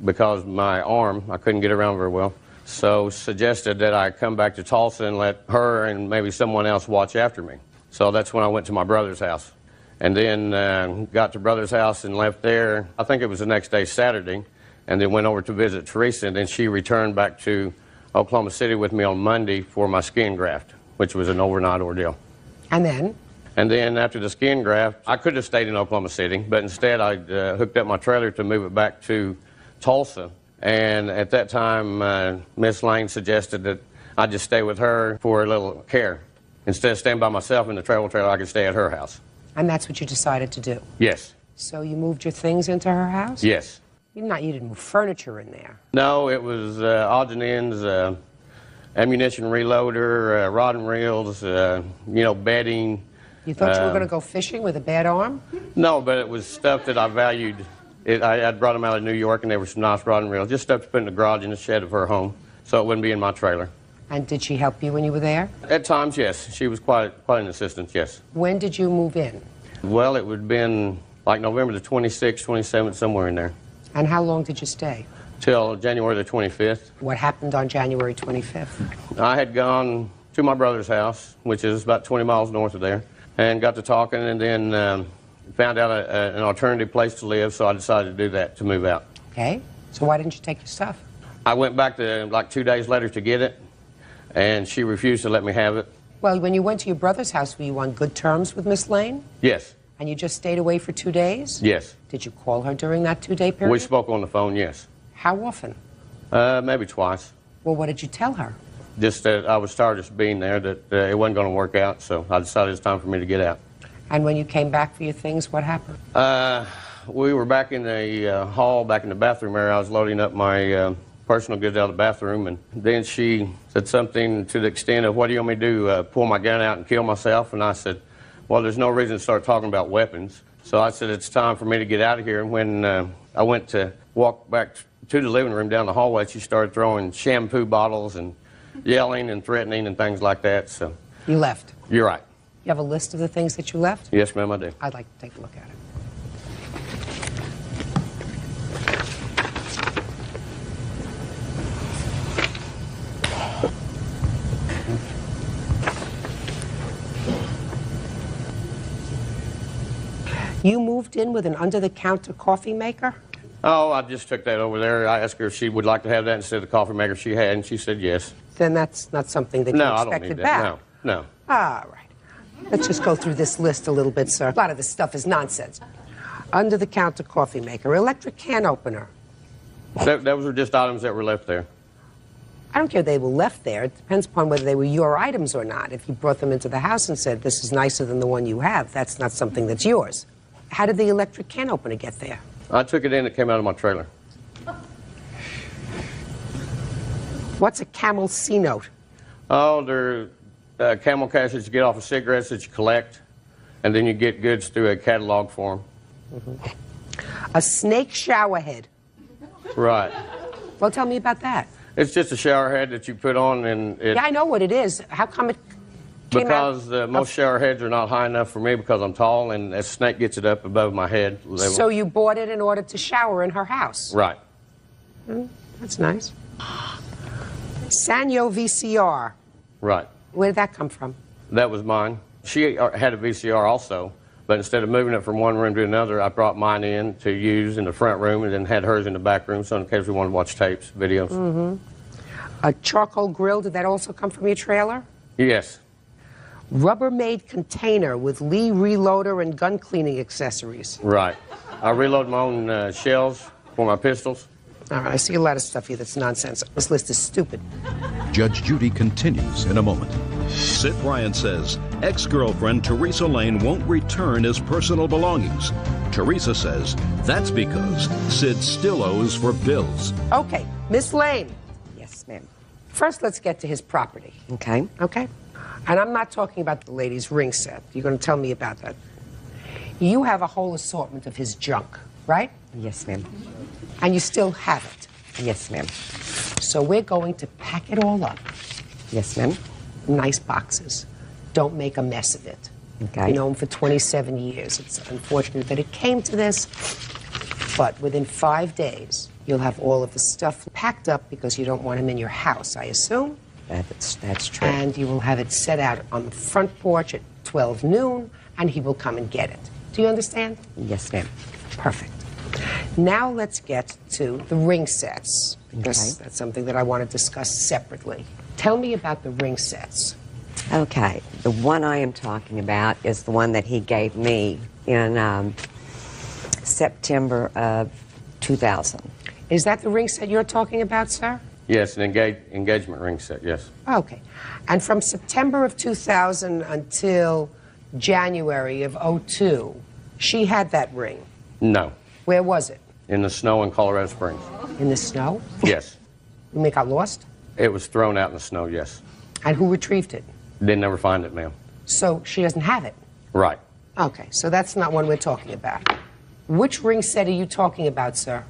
because my arm, I couldn't get around very well. So suggested that I come back to Tulsa and let her and maybe someone else watch after me. So that's when I went to my brother's house. And then got to brother's house and left there. I think it was the next day, Saturday, and then went over to visit Teresa, and then she returned back to Oklahoma City with me on Monday for my skin graft, which was an overnight ordeal. And then? And then after the skin graft, I could have stayed in Oklahoma City, but instead I hooked up my trailer to move it back to Tulsa. And at that time, Miss Lane suggested that I just stay with her for a little care. Instead of staying by myself in the travel trailer, I could stay at her house. And that's what you decided to do? Yes. So you moved your things into her house? Yes. You didn't move furniture in there? No, it was odds and ends, ammunition reloader, rod and reels, bedding. You thought you were going to go fishing with a bad arm? No, but it was stuff that I valued. I brought them out of New York, and they were some nice rod and reels, just stuff to put in the garage in the shed of her home, so it wouldn't be in my trailer. And did she help you when you were there? At times, yes. She was quite an assistance, yes. When did you move in? Well, it would have been like November the 26th, 27th, somewhere in there. And how long did you stay? Till January the 25th. What happened on January 25th? I had gone to my brother's house, which is about 20 miles north of there, and got to talking, and then found out an alternative place to live, so I decided to do that, to move out. Okay. So why didn't you take your stuff? I went back to like 2 days later to get it, and she refused to let me have it. Well, when you went to your brother's house, were you on good terms with Miss Lane? Yes. And you just stayed away for 2 days? Yes. Did you call her during that 2-day period? We spoke on the phone, yes. How often? Maybe twice. Well, what did you tell her? Just that I was tired of being there, that it wasn't going to work out, so I decided it's time for me to get out. And when you came back for your things, what happened? We were back in the hall, back in the bathroom area. I was loading up my personal goods out of the bathroom, and then she said something to the extent of, what do you want me to do, pull my gun out and kill myself? And I said, well, there's no reason to start talking about weapons. So I said, it's time for me to get out of here. And when I went to walk back to the living room down the hallway, she started throwing shampoo bottles and yelling and threatening and things like that. So you left? You're right. You have a list of the things that you left? Yes, ma'am, I do. I'd like to take a look at it. You moved in with an under-the-counter coffee maker? Oh, I just took that over there. I asked her if she would like to have that instead of the coffee maker she had, and she said yes. Then that's not something that you No, I don't expected need back. that. No, no. All right. Let's just go through this list a little bit, sir. A lot of this stuff is nonsense. Under-the-counter coffee maker, electric can opener. Those were just items that were left there. I don't care if they were left there. It depends upon whether they were your items or not. If you brought them into the house and said, this is nicer than the one you have, that's not something that's yours. How did the electric can opener get there? I took it in. It came out of my trailer. What's a Camel C-note? Oh, they're camel cash that you get off of cigarettes that you collect, and then you get goods through a catalog form. A snake shower head. Right. Well, tell me about that. It's just a shower head that you put on, and it... Yeah, I know what it is. How come it came Because out most shower heads are not high enough for me because I'm tall, and a snake gets it up above my head. So you bought it in order to shower in her house? Right. That's nice. Sanyo VCR. Right. Where did that come from? That was mine. She had a VCR also, but instead of moving it from one room to another, I brought mine in to use in the front room and then had hers in the back room, so in case we wanted to watch tapes, videos. A charcoal grill, did that also come from your trailer? Yes. Rubbermaid container with Lee reloader and gun cleaning accessories. Right. I reload my own shells for my pistols. All right, I see a lot of stuff here that's nonsense. This list is stupid. Judge Judy continues in a moment. Sid Bryant says ex-girlfriend Teresa Lane won't return his personal belongings. Teresa says that's because Sid still owes for bills. Okay, Miss Lane. Yes, ma'am. First, let's get to his property. Okay. Okay? And I'm not talking about the lady's ring set. You're going to tell me about that. You have a whole assortment of his junk, right? Yes, ma'am. And you still have it. Yes, ma'am. So we're going to pack it all up. Yes, ma'am. Nice boxes. Don't make a mess of it. Okay. You know him for 27 years. It's unfortunate that it came to this, but within 5 days, you'll have all of the stuff packed up because you don't want him in your house, I assume. That's true. And you will have it set out on the front porch at 12 noon, and he will come and get it. Do you understand? Yes, ma'am. Perfect. Now let's get to the ring sets, because that's something that I want to discuss separately. Tell me about the ring sets. Okay. The one I am talking about is the one that he gave me in September of 2000. Is that the ring set you're talking about, sir? Yes, an engagement ring set, yes. Okay. And from September of 2000 until January of 02, she had that ring. No. Where was it? In the snow in Colorado Springs. In the snow? Yes. You mean it got lost? It was thrown out in the snow, yes. And who retrieved it? Didn't ever find it, ma'am. So she doesn't have it? Right. Okay, so that's not one we're talking about. Which ring set are you talking about, sir?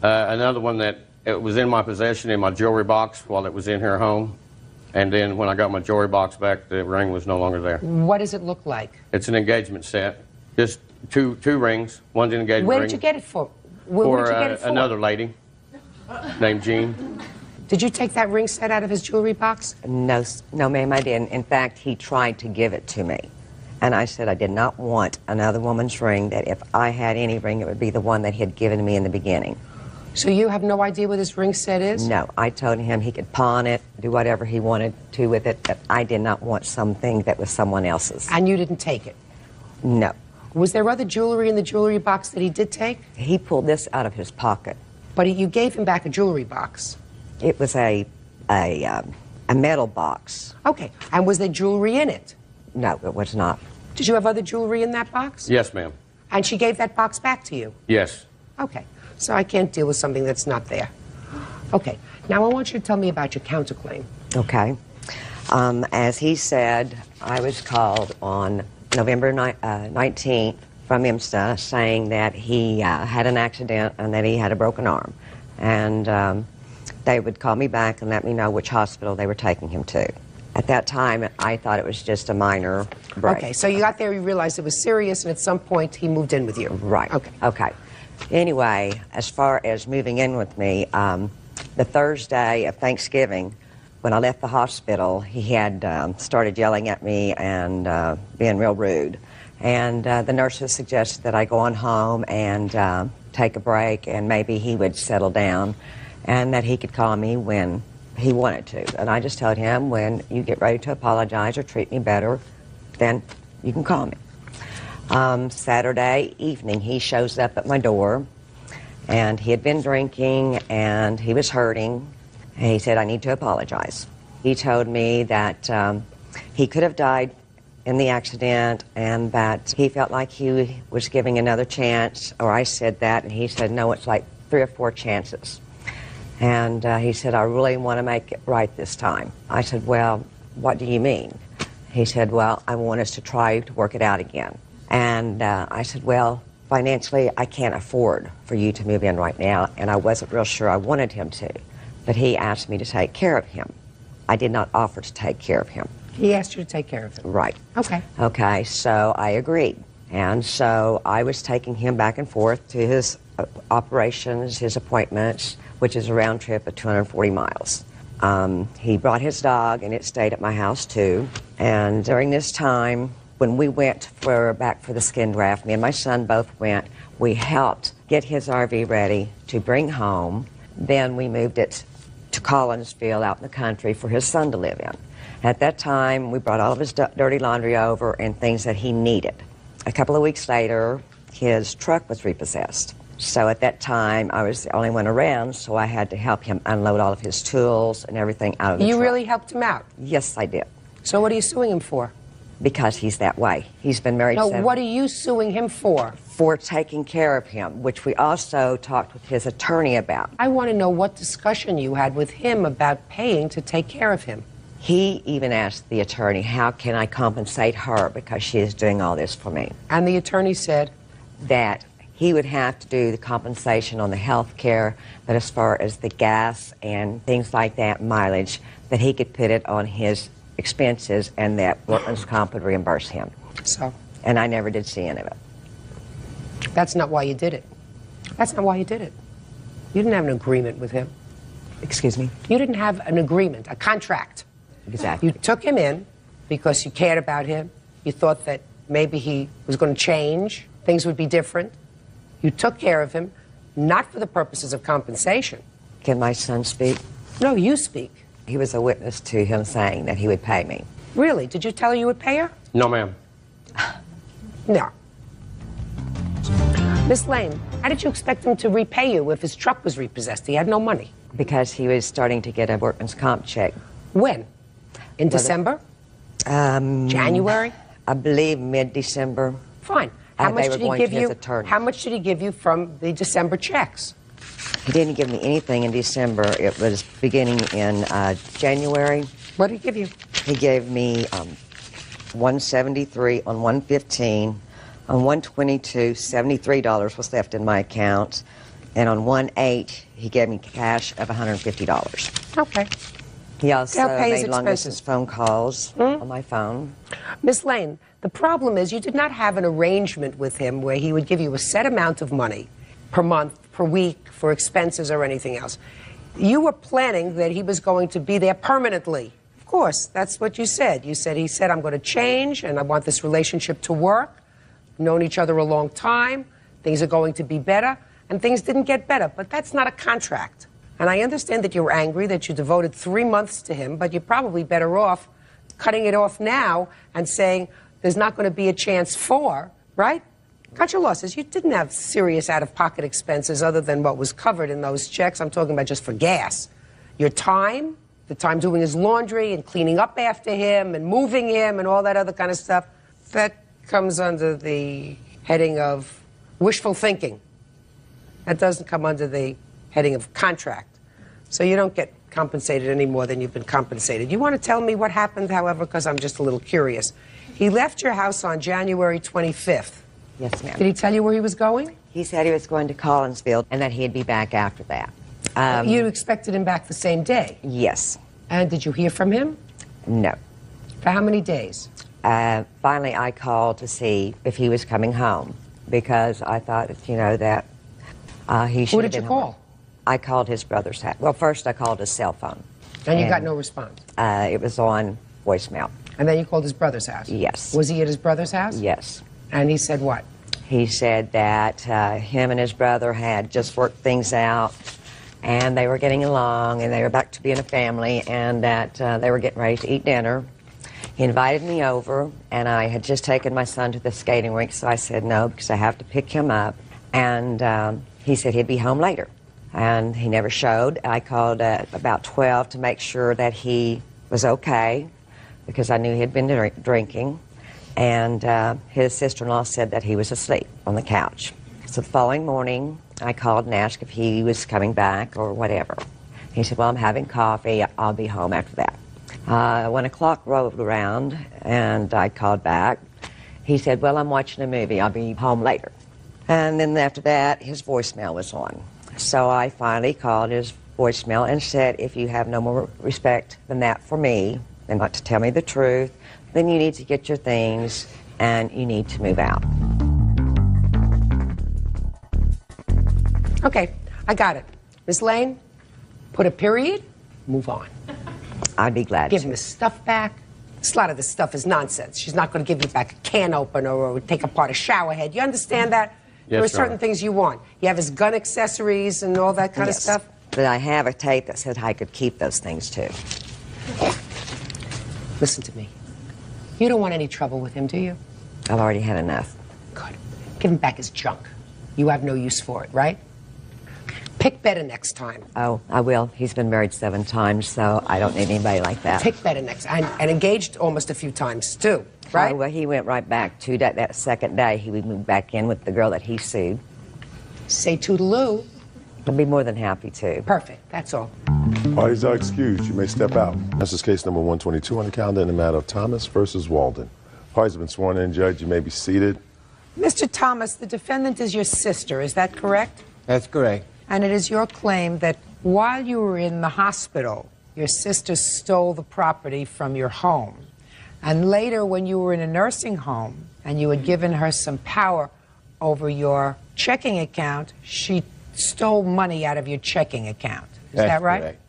Another one that it was in my possession in my jewelry box while it was in her home. And then when I got my jewelry box back, the ring was no longer there. What does it look like? It's an engagement set. Just two rings. One's an engagement ring. Where did you get it for? Where did you get it for? Another lady named Jean. Did you take that ring set out of his jewelry box? No, ma'am, I didn't. In fact, he tried to give it to me. And I said I did not want another woman's ring, that if I had any ring, it would be the one that he had given me in the beginning. So you have no idea what this ring set is? No, I told him he could pawn it, do whatever he wanted to with it, but I did not want something that was someone else's. And you didn't take it? No. Was there other jewelry in the jewelry box that he did take? He pulled this out of his pocket. But you gave him back a jewelry box? It was a metal box. Okay. And was there jewelry in it? No, it was not. Did you have other jewelry in that box? Yes, ma'am. And she gave that box back to you? Yes. Okay. So I can't deal with something that's not there. Okay. Now I want you to tell me about your counterclaim. Okay. As he said, I was called on November 19th from IMSA saying that he had an accident and that he had a broken arm. And they would call me back and let me know which hospital they were taking him to. At that time, I thought it was just a minor break. Okay, so you got there, you realized it was serious, and at some point he moved in with you. Right. Okay. Okay. Anyway, as far as moving in with me, the Thursday of Thanksgiving, when I left the hospital, he had started yelling at me and being real rude. And the nurses suggested that I go on home and take a break, and maybe he would settle down, and that he could call me when he wanted to. And I just told him, when you get ready to apologize or treat me better, then you can call me. Saturday evening, he shows up at my door, and he had been drinking, and he was hurting. And he said, I need to apologize. He told me that he could have died in the accident, and that he felt like he was giving another chance, or I said that, and he said, no, it's like 3 or 4 chances. And he said, I really want to make it right this time. I said, well, what do you mean? He said, well, I want us to try to work it out again. And I said, well, financially, I can't afford for you to move in right now, and I wasn't real sure I wanted him to. But he asked me to take care of him. I did not offer to take care of him. He asked you to take care of him? Right. Okay. Okay, so I agreed. And so I was taking him back and forth to his operations, his appointments, which is a round trip of 240 miles. He brought his dog, and it stayed at my house too. And during this time, when we went back for the skin graft, me and my son both went, we helped get his RV ready to bring home. Then we moved it to Collinsville out in the country for his son to live in. At that time, we brought all of his dirty laundry over and things that he needed. A couple of weeks later, his truck was repossessed. So at that time, I was the only one around, so I had to help him unload all of his tools and everything out of the truck. You really helped him out? Yes, I did. So what are you suing him for? Because he's that way. He's been married. No, what are you suing him for? For taking care of him, which we also talked with his attorney about. I want to know what discussion you had with him about paying to take care of him. He even asked the attorney, how can I compensate her because she is doing all this for me? And the attorney said? That he would have to do the compensation on the health care, but as far as the gas and things like that, mileage, that he could put it on his expenses and that workman's comp would reimburse him. So? And I never did see any of it. That's not why you did it. That's not why you did it. You didn't have an agreement with him. Excuse me? You didn't have an agreement, a contract. Exactly. You took him in because you cared about him. You thought that maybe he was going to change, things would be different. You took care of him, not for the purposes of compensation. Can my son speak? No, you speak. He was a witness to him saying that he would pay me. Really? Did you tell her you would pay her? No, ma'am. No. Miss Lane, how did you expect him to repay you if his truck was repossessed? He had no money. Because he was starting to get a workman's comp check. When? In December? January? I believe mid-December. Fine. How much did he give you? Attorney. How much did he give you from the December checks? He didn't give me anything in December. It was beginning in January. What did he give you? He gave me $173 on 115. On 122, $73 was left in my account. And on 1/8, he gave me cash of $150. Okay. He also They'll pay his made long-distance phone calls on my phone. Miss Lane, the problem is you did not have an arrangement with him where he would give you a set amount of money per month, per week, for expenses or anything else. You were planning that he was going to be there permanently. Of course, that's what you said. He said, I'm going to change and I want this relationship to work. We've known each other a long time. Things are going to be better. And things didn't get better. But that's not a contract. And I understand that you're angry that you devoted 3 months to him, but you're probably better off cutting it off now and saying there's not going to be a chance for, right? Cut your losses. You didn't have serious out-of-pocket expenses other than what was covered in those checks. I'm talking about just for gas. Your time, the time doing his laundry and cleaning up after him and moving him and all that other kind of stuff, that comes under the heading of wishful thinking. That doesn't come under the heading of contract. So you don't get compensated any more than you've been compensated. You want to tell me what happened, however, because I'm just a little curious. He left your house on January 25th. Yes, ma'am. Did he tell you where he was going? He said he was going to Collinsville and that he'd be back after that. You expected him back the same day? Yes. And did you hear from him? No. For how many days? Finally, I called to see if he was coming home because I thought, that he should. Who did you call? I called his brother's house. Well, first I called his cell phone. And you got no response? It was on voicemail. And then you called his brother's house? Yes. Was he at his brother's house? Yes. And he said what? He said that him and his brother had just worked things out, and they were getting along, and they were back to being a family, and that they were getting ready to eat dinner. He invited me over, and I had just taken my son to the skating rink, so I said no, because I have to pick him up. And he said he'd be home later. And he never showed. I called at about 12 to make sure that he was okay, because I knew he had been drinking. And his sister-in-law said that he was asleep on the couch. So the following morning, I called and asked if he was coming back or whatever. He said, well, I'm having coffee. I'll be home after that. 1 o'clock rolled around, and I called back. He said, well, I'm watching a movie. I'll be home later. And then after that, his voicemail was on. So I finally called his voicemail and said, if you have no more respect than that for me, and not to tell me the truth, then you need to get your things and you need to move out. Okay, I got it. Ms. Lane, put a period, move on. I'd be glad Give to. him his stuff back. A lot of this stuff is nonsense. She's not going to give you back a can opener or take apart a shower head. You understand that? There are certain things you want. You have his gun accessories and all that kind of stuff. But I have a tape that said I could keep those things too. Listen to me. You don't want any trouble with him, do you? I've already had enough. Good. Give him back his junk. You have no use for it, right? Pick better next time. Oh, I will. He's been married 7 times, so I don't need anybody like that. Pick better next time. And engaged almost a few times, too, right? Oh, well, he went right back to that second day. He would move back in with the girl that he sued. Say toodaloo. I'd be more than happy to. Perfect. That's all. Parties are excused. You may step out. This is case number 122 on the calendar in the matter of Thomas versus Walden. Parties have been sworn in. Judge, you may be seated. Mr. Thomas, the defendant is your sister. Is that correct? That's correct. And it is your claim that while you were in the hospital, your sister stole the property from your home. And later, when you were in a nursing home and you had given her some power over your checking account, she stole money out of your checking account. Is that right? Correct.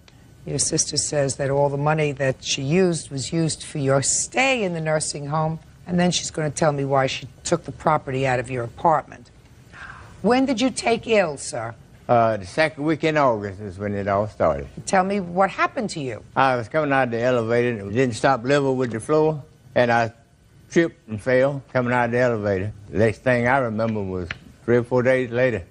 Your sister says that all the money that she used was used for your stay in the nursing home, and then she's going to tell me why she took the property out of your apartment. When did you take ill, sir? The second week in August is when it all started. Tell me what happened to you. I was coming out of the elevator and it didn't stop level with the floor, and I tripped and fell coming out of the elevator. The next thing I remember was 3 or 4 days later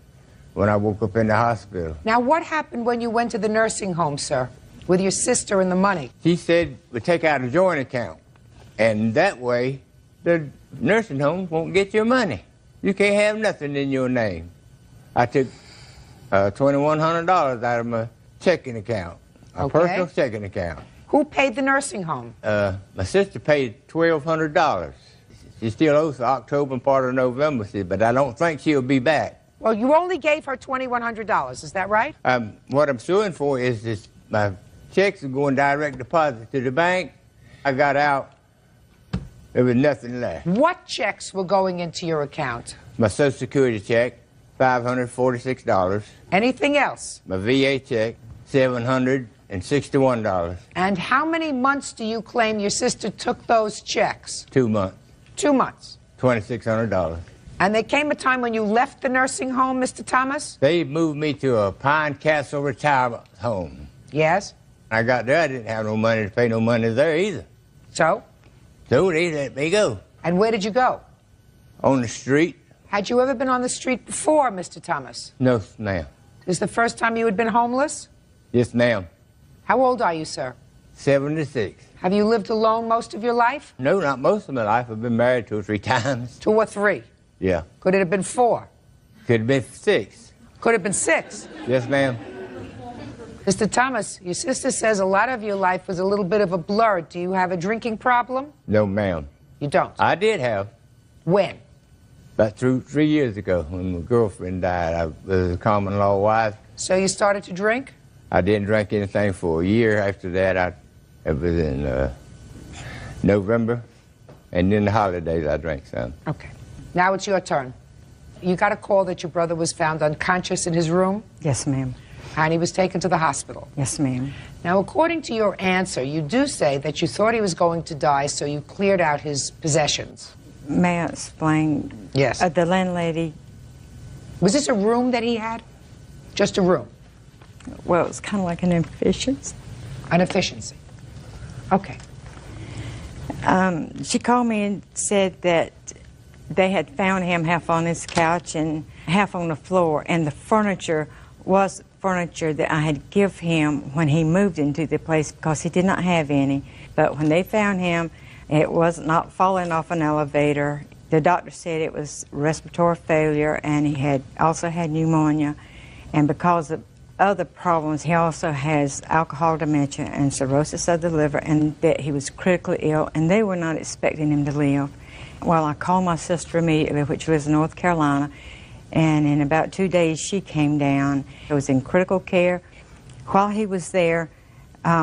when I woke up in the hospital. Now, what happened when you went to the nursing home, sir, with your sister and the money? She said we take out a joint account, and that way the nursing home won't get your money. You can't have nothing in your name. I took $2,100 out of my checking account, a personal checking account. Who paid the nursing home? My sister paid $1,200. She still owes for October and part of November, but I don't think she'll be back. Well, you only gave her $2,100, is that right? What I'm suing for is this, my Checks were going direct deposit to the bank. I got out, there was nothing left. What checks were going into your account? My Social Security check, $546. Anything else? My VA check, $761. And how many months do you claim your sister took those checks? 2 months. 2 months. $2,600. And there came a time when you left the nursing home, Mr. Thomas? They moved me to a Pine Castle retirement home. Yes? I got there, I didn't have no money to pay no money there either. So? So they let me go. And where did you go? On the street. Had you ever been on the street before, Mr. Thomas? No, ma'am. This is the first time you had been homeless? Yes, ma'am. How old are you, sir? 76. Have you lived alone most of your life? No, not most of my life. I've been married 2 or 3 times. 2 or 3? Yeah. Could it have been 4? Could have been 6. Could have been 6? Yes, ma'am. Mr. Thomas, your sister says a lot of your life was a little bit of a blur. Do you have a drinking problem? No, ma'am. You don't? I did have. When? About 3 years ago when my girlfriend died. I was a common law wife. So you started to drink? I didn't drink anything for a year. After that, it was in November. And then the holidays, I drank some. Okay. Now it's your turn. You got a call that your brother was found unconscious in his room? Yes, ma'am. And he was taken to the hospital? Yes, ma'am. Now, according to your answer, you do say that you thought he was going to die, so you cleared out his possessions. May I explain? Yes. The landlady... Was this a room that he had? Just a room? Well, it's kind of like an efficiency. An efficiency. Okay. She called me and said that they had found him half on his couch and half on the floor, and the furniture was furniture that I had given him when he moved into the place because he did not have any. But when they found him, it was not falling off an elevator. The doctor said it was respiratory failure, and he had also had pneumonia. And because of other problems, he also has alcohol dementia and cirrhosis of the liver, and that he was critically ill, and they were not expecting him to live. Well, I called my sister immediately, which lives in North Carolina, and in about 2 days she came down. He was in critical care. While he was there,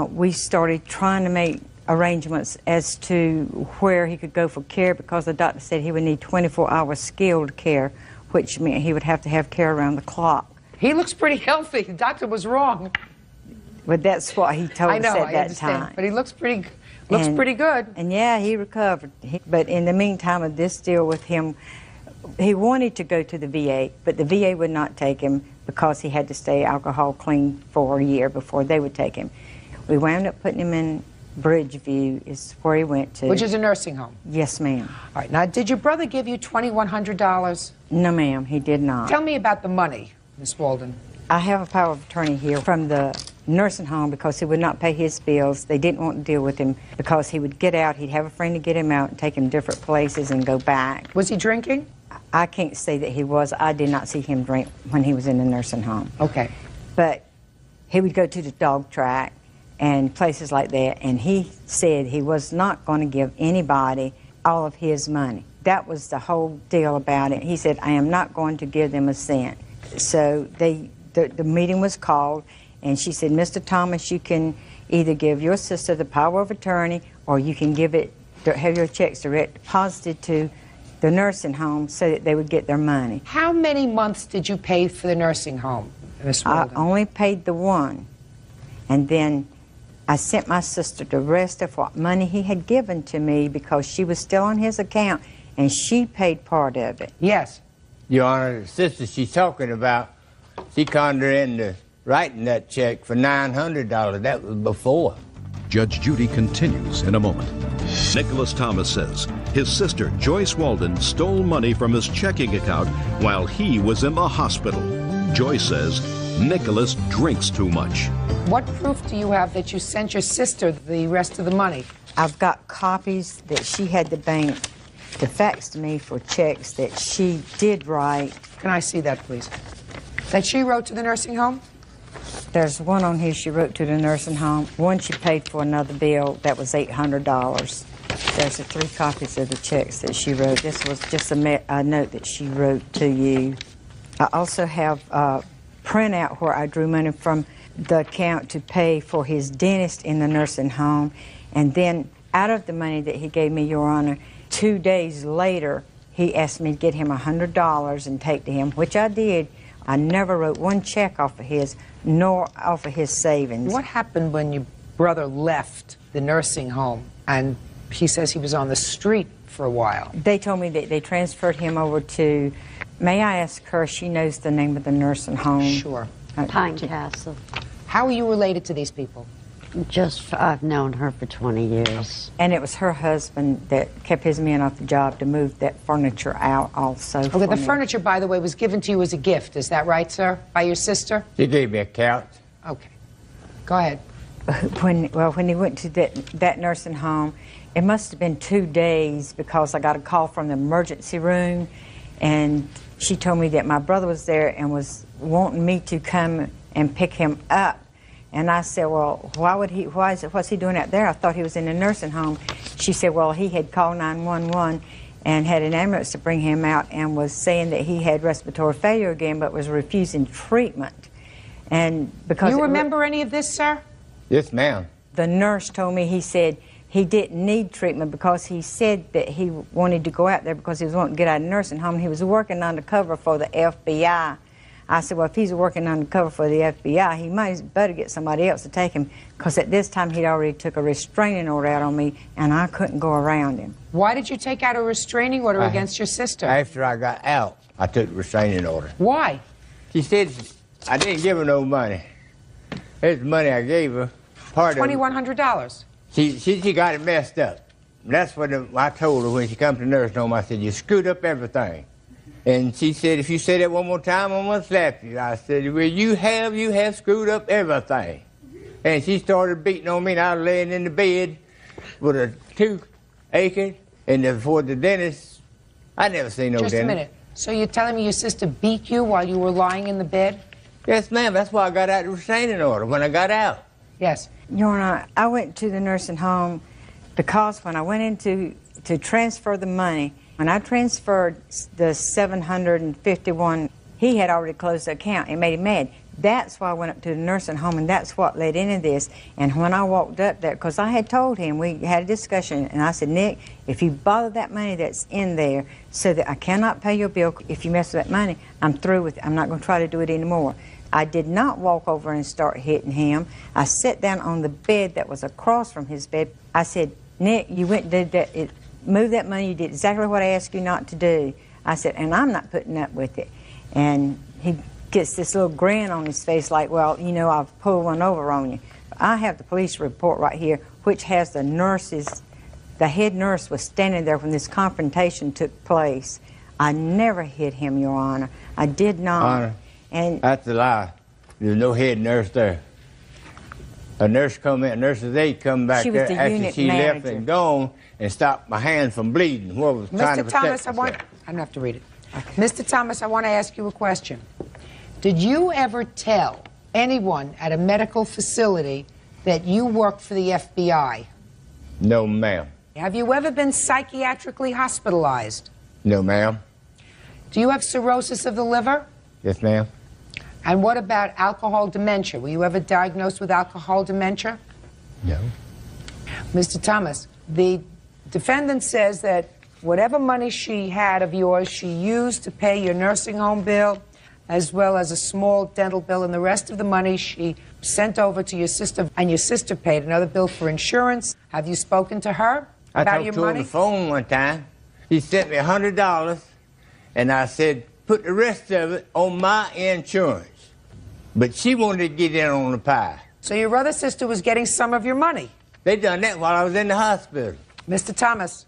we started trying to make arrangements as to where he could go for care, because the doctor said he would need 24-hour skilled care, which meant he would have to have care around the clock. He looks pretty healthy. The doctor was wrong. But that's what he told I know, us at I that understand. time. But he looks pretty good. And yeah, he recovered. But in the meantime of this deal with him, he wanted to go to the VA, but the VA would not take him because he had to stay alcohol clean for a year before they would take him. We wound up putting him in Bridgeview, is where he went to. Which is a nursing home? Yes, ma'am. All right. Now, did your brother give you $2,100? No, ma'am, he did not. Tell me about the money, Miss Walden. I have a power of attorney here from the nursing home because he would not pay his bills. They didn't want to deal with him because he would get out, he'd have a friend to get him out and take him different places and go back. Was he drinking? I can't say that he was. I did not see him drink when he was in the nursing home. Okay. But he would go to the dog track and places like that, and he said he was not going to give anybody all of his money. That was the whole deal about it. He said, I am not going to give them a cent. So the meeting was called, and she said, Mr. Thomas, you can either give your sister the power of attorney, or you can have your checks direct deposited to the nursing home so that they would get their money. How many months did you pay for the nursing home, Miss Walden? I only paid the one, and then I sent my sister the rest of what money he had given to me because she was still on his account, and she paid part of it. Yes. Your Honor, the sister she's talking about, she conned her into writing that check for $900. That was before. Judge Judy continues in a moment. Nicholas Thomas says his sister, Joyce Walden, stole money from his checking account while he was in the hospital. Joyce says Nicholas drinks too much. What proof do you have that you sent your sister the rest of the money? I've got copies that she had the bank to fax to me for checks that she did write. Can I see that, please? That she wrote to the nursing home? There's one on here she wrote to the nursing home. One she paid for another bill that was $800. There's the 3 copies of the checks that she wrote. This was just a note that she wrote to you. I also have a printout where I drew money from the account to pay for his dentist in the nursing home. And then out of the money that he gave me, Your Honor, 2 days later, he asked me to get him $100 and take to him, which I did. I never wrote one check off of his, nor off of his savings. What happened when your brother left the nursing home and he says he was on the street for a while? They told me that they transferred him over to, may I ask her, she knows the name of the nursing home. Sure. Pine Castle. How are you related to these people? I've known her for 20 years. And it was her husband that kept his men off the job to move that furniture out also. Okay, the furniture, by the way, was given to you as a gift. Is that right, sir? By your sister? She gave me a couch. Okay. Go ahead. When he went to that nursing home, it must have been 2 days because I got a call from the emergency room, and she told me that my brother was there and was wanting me to come and pick him up. And I said, well, what's he doing out there? I thought he was in a nursing home. She said, well, he had called 911 and had an ambulance to bring him out and was saying that he had respiratory failure again, but was refusing treatment. And because you remember any of this, sir? Yes, ma'am. The nurse told me, he said he didn't need treatment because he said that he wanted to go out there because he was wanting to get out of the nursing home. He was working undercover for the FBI. I said, well, if he's working undercover for the FBI, he might better get somebody else to take him, because at this time he'd already took a restraining order out on me, and I couldn't go around him. Why did you take out a restraining order against your sister? After I got out, I took a restraining order. Why? She said I didn't give her no money. Here's the money I gave her. Part $2,100. She got it messed up. That's what I told her when she come to the nursing home. I said, you screwed up everything. And she said, if you say that one more time, I'm going to slap you. I said, well, you have screwed up everything. And she started beating on me, and I was laying in the bed with a tooth aching. And before the dentist, I never seen no dentist. Just a minute. So you're telling me your sister beat you while you were lying in the bed? Yes, ma'am. That's why I got out the restraining order when I got out. Yes. Your Honor, I went to the nursing home because when I went into to transfer the money, when I transferred the $751, he had already closed the account. It made him mad. That's why I went up to the nursing home, and that's what led into this. And when I walked up there, because I had told him, we had a discussion, and I said, Nick, if you bother that money that's in there so that I cannot pay your bill, if you mess with that money, I'm through with it. I'm not going to try to do it anymore. I did not walk over and start hitting him. I sat down on the bed that was across from his bed. I said, Nick, you went and did that. Move that money, you did exactly what I asked you not to do. I said, and I'm not putting up with it. And he gets this little grin on his face like, well, you know, I've pulled one over on you. I have the police report right here, which has the nurses, the head nurse was standing there when this confrontation took place. I never hit him, Your Honor. I did not. Honor, and that's a lie. There's no head nurse there. A nurse come in, nurse's aide come back there after she left and gone and stopped my hand from bleeding. What was trying to protect Mr. Thomas, I don't have to read it. Mr. Thomas, I want to ask you a question. Did you ever tell anyone at a medical facility that you worked for the FBI? No, ma'am. Have you ever been psychiatrically hospitalized? No, ma'am. Do you have cirrhosis of the liver? Yes, ma'am. And what about alcohol dementia? Were you ever diagnosed with alcohol dementia? No. Mr. Thomas, the defendant says that whatever money she had of yours, she used to pay your nursing home bill, as well as a small dental bill, and the rest of the money she sent over to your sister, and your sister paid another bill for insurance. Have you spoken to her about your money? I talked to her on the phone one time. She sent me $100, and I said, put the rest of it on my insurance. But she wanted to get in on the pie. So your other sister was getting some of your money? They done that while I was in the hospital. Mr. Thomas,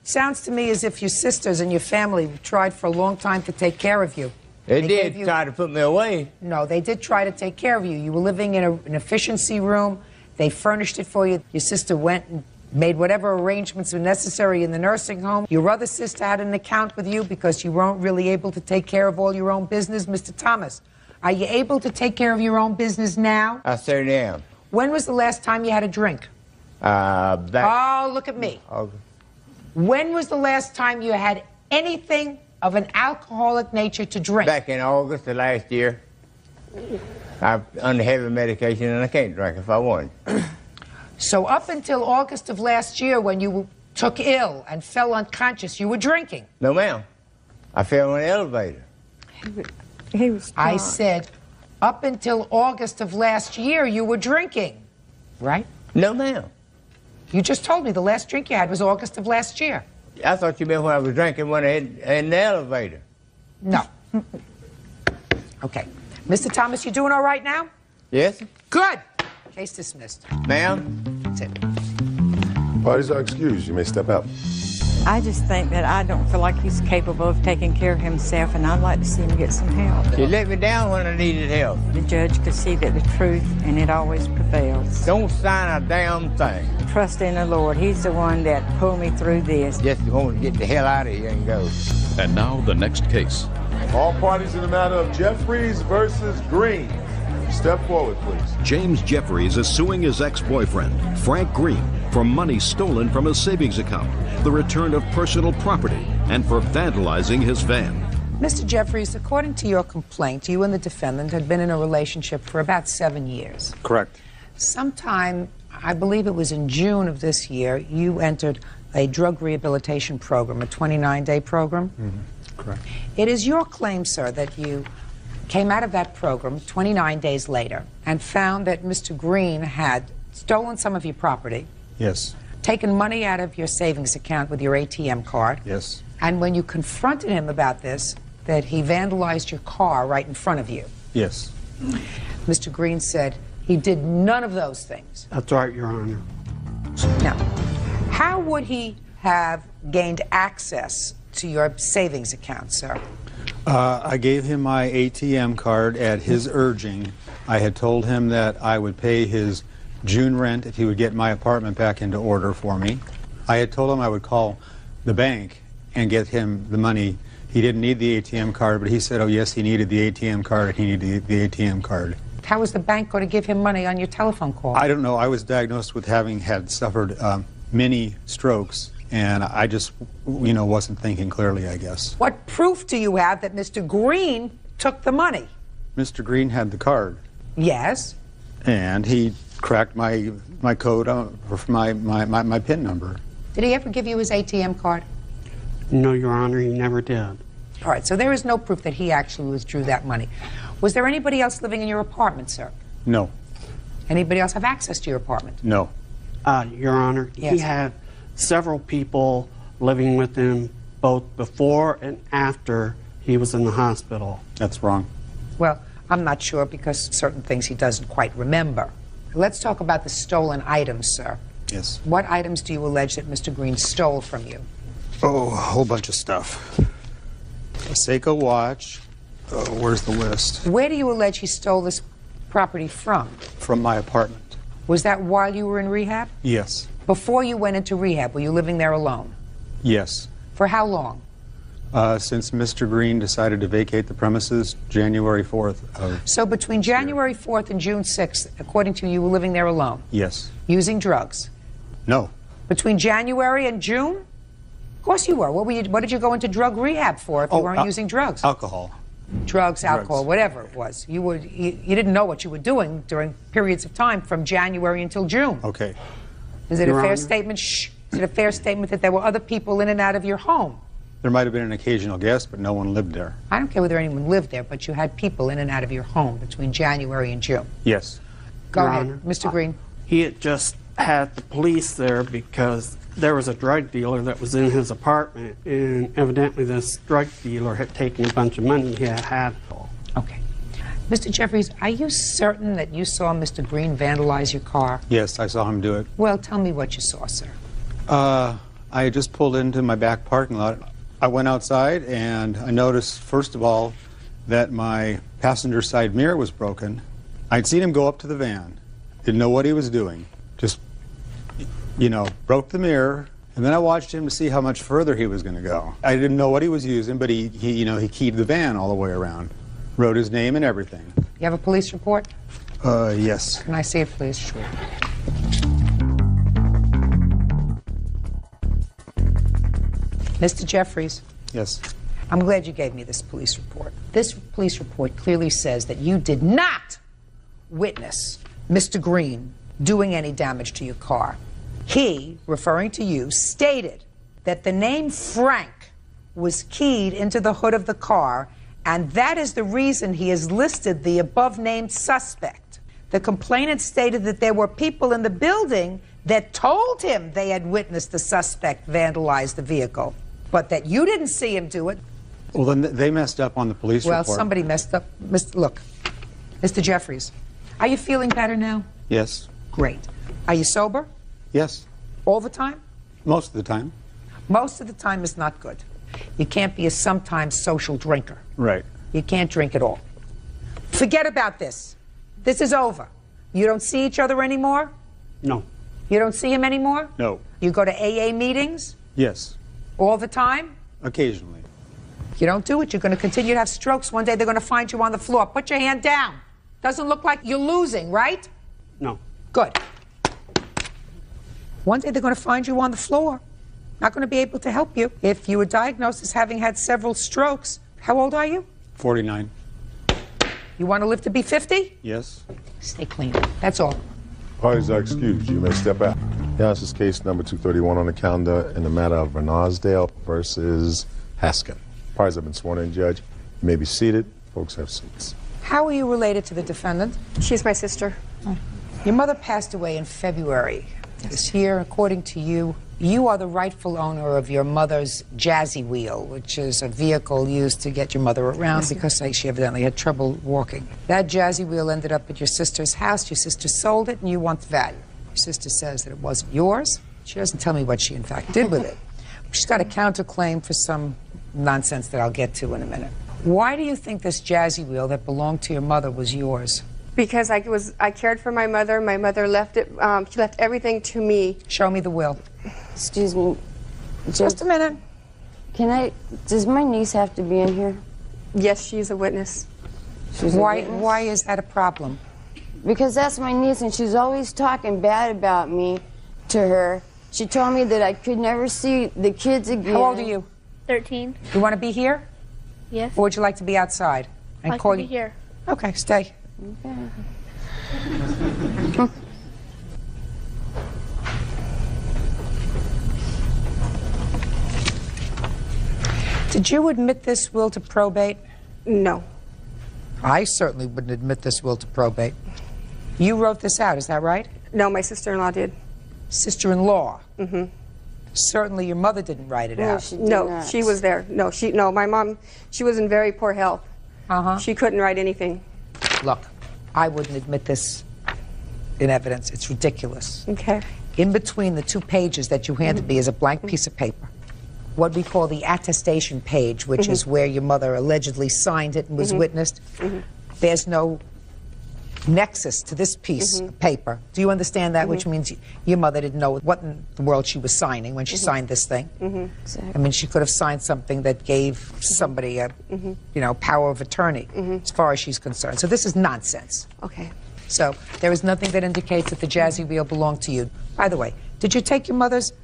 it sounds to me as if your sisters and your family tried for a long time to take care of you. They did try to put me away. No, they did try to take care of you. You were living in an efficiency room. They furnished it for you. Your sister went and made whatever arrangements were necessary in the nursing home. Your other sister had an account with you because you weren't really able to take care of all your own business. Mr. Thomas, are you able to take care of your own business now? I certainly am. When was the last time you had a drink? Oh, look at me. Okay. When was the last time you had anything of an alcoholic nature to drink? Back in August of last year. I'm under heavy medication and I can't drink if I want. So up until August of last year, when you took ill and fell unconscious, you were drinking? No, ma'am. I fell in the elevator. He was I drunk. said, up until August of last year, you were drinking, right? No, ma'am. You just told me the last drink you had was August of last year. I thought you meant when I was drinking when I in the elevator. No. Okay. Mr. Thomas, you doing all right now? Yes? Good. Case dismissed. Ma'am? That's it. Parties are excused. You may step out. I just think that I don't feel like he's capable of taking care of himself, and I'd like to see him get some help. You let me down when I needed help. The judge could see that the truth, and it always prevails. Don't sign a damn thing. Trust in the Lord. He's the one that pulled me through this. Just want to get the hell out of here and go. And now the next case. All parties in the matter of Jeffries versus Green. Step forward, please. James Jeffries is suing his ex-boyfriend, Frank Green, for money stolen from his savings account, the return of personal property, and for vandalizing his van. Mr. Jeffries, according to your complaint, you and the defendant had been in a relationship for about 7 years. Correct. Sometime, I believe it was in June of this year, you entered a drug rehabilitation program, a 29-day program. Mm-hmm. Correct. It is your claim, sir, that you came out of that program 29 days later and found that Mr. Green had stolen some of your property, Yes. taken money out of your savings account with your ATM card, Yes. and when you confronted him about this, that he vandalized your car right in front of you. Yes. Mr. Green said he did none of those things. That's right, Your Honor. Now, how would he have gained access to your savings account, sir? I gave him my ATM card at his urging. I had told him that I would pay his June rent if he would get my apartment back into order for me. I had told him I would call the bank and get him the money. He didn't need the ATM card, but he said, oh, yes, he needed the ATM card, and he needed the ATM card. How was the bank going to give him money on your telephone call? I don't know. I was diagnosed with having had suffered many strokes, and I just, wasn't thinking clearly, I guess. What proof do you have that Mr. Green took the money? Mr. Green had the card. Yes. And he cracked my code for my PIN number. Did he ever give you his ATM card? No, Your Honor, he never did. All right, so there is no proof that he actually withdrew that money. Was there anybody else living in your apartment, sir? No. Anybody else have access to your apartment? No. Your Honor, Yes. he had several people living with him both before and after he was in the hospital. That's wrong. Well, I'm not sure because certain things he doesn't quite remember. Let's talk about the stolen items, sir. Yes. What items do you allege that Mr. Green stole from you? Oh, a whole bunch of stuff. A Seiko watch. Where's the list? Where do you allege he stole this property from? From my apartment. Was that while you were in rehab? Yes. Before you went into rehab, were you living there alone? Yes. For how long? Since Mr. Green decided to vacate the premises January 4th of... So between January 4th and June 6th, according to you, were living there alone, Yes. using drugs. No. Between January and June? Of course you were. What did you go into drug rehab for if you weren't using drugs? Alcohol. Drugs, alcohol, whatever it was. You didn't know what you were doing during periods of time from January until June. Okay. Is it Your a fair Honor? statement? Shh. Is it a fair statement that there were other people in and out of your home? There might have been an occasional guest, but no one lived there. I don't care whether anyone lived there, but you had people in and out of your home between January and June. Yes. Go Your ahead, Honor, Mr. Green. He had just had the police there because there was a drug dealer that was in his apartment, and evidently this drug dealer had taken a bunch of money he had. Okay. Mr. Jeffries, are you certain that you saw Mr. Green vandalize your car? Yes, I saw him do it. Well, tell me what you saw, sir. I had just pulled into my back parking lot. I went outside and I noticed, first of all, that my passenger side mirror was broken. I'd seen him go up to the van. Didn't know what he was doing. Just, broke the mirror. And then I watched him to see how much further he was going to go. I didn't know what he was using, but he keyed the van all the way around. Wrote his name and everything. You have a police report? Yes. Can I see it, please? Sure. Mr. Jeffries, Yes. I'm glad you gave me this police report. This police report clearly says that you did not witness Mr. Green doing any damage to your car. He, referring to you, stated that the name Frank was keyed into the hood of the car, and that is the reason he has listed the above-named suspect. The complainant stated that there were people in the building that told him they had witnessed the suspect vandalize the vehicle, but that you didn't see him do it. Well, then they messed up on the police report. Well, somebody messed up. Look, Mr. Jeffries, are you feeling better now? Yes. Great. Are you sober? Yes. All the time? Most of the time. Most of the time is not good. You can't be a sometimes social drinker. Right. You can't drink at all. Forget about this. This is over. You don't see each other anymore? No. You don't see him anymore? No. You go to AA meetings? Yes. All the time? Occasionally. If you don't do it, you're going to continue to have strokes. One day they're going to find you on the floor. Put your hand down. Doesn't look like you're losing, right? No. Good. One day they're going to find you on the floor. Not going to be able to help you. If you were diagnosed as having had several strokes, how old are you? 49. You want to live to be 50? Yes. Stay clean. That's all. Parties are excused. You may step out. Yeah, this is case number 231 on the calendar in the matter of Renasdale versus Haskin. Parties have been sworn in, Judge. You may be seated. Folks have seats. How are you related to the defendant? She's my sister. Your mother passed away in February this year. According to you, you are the rightful owner of your mother's Jazzy Wheel, which is a vehicle used to get your mother around because she evidently had trouble walking. That Jazzy Wheel ended up at your sister's house. Your sister sold it, and you want the value. Your sister says that it wasn't yours. She doesn't tell me what she, in fact, did with it. She's got a counterclaim for some nonsense that I'll get to in a minute. Why do you think this Jazzy Wheel that belonged to your mother was yours? Because I cared for my mother. My mother left it. She left everything to me. Show me the will. Excuse me. Just a minute. Does my niece have to be in here? Yes, she's a witness. Why is that a problem? Because that's my niece, and she's always talking bad about me to her. She told me that I could never see the kids again. How old are you? 13. You want to be here? Yes. Or would you like to be outside? I'd like to be here. Okay, stay. Okay. Did you admit this will to probate? No. I certainly wouldn't admit this will to probate. You wrote this out, is that right? No, my sister-in-law did. Sister-in-law? Mm-hmm. Certainly your mother didn't write it out. No, she was there. No, my mom, she was in very poor health. Uh-huh. She couldn't write anything. Look, I wouldn't admit this in evidence. It's ridiculous. Okay. In between the two pages that you handed me is a blank piece of paper. What we call the attestation page, which is where your mother allegedly signed it and was witnessed. There's no nexus to this piece of paper. Do you understand that? Which means your mother didn't know what in the world she was signing when she signed this thing. Exactly. I mean, she could have signed something that gave somebody a, power of attorney, as far as she's concerned. So this is nonsense. Okay. So there is nothing that indicates that the Jazzy Wheel belonged to you. By the way, did you take your mother's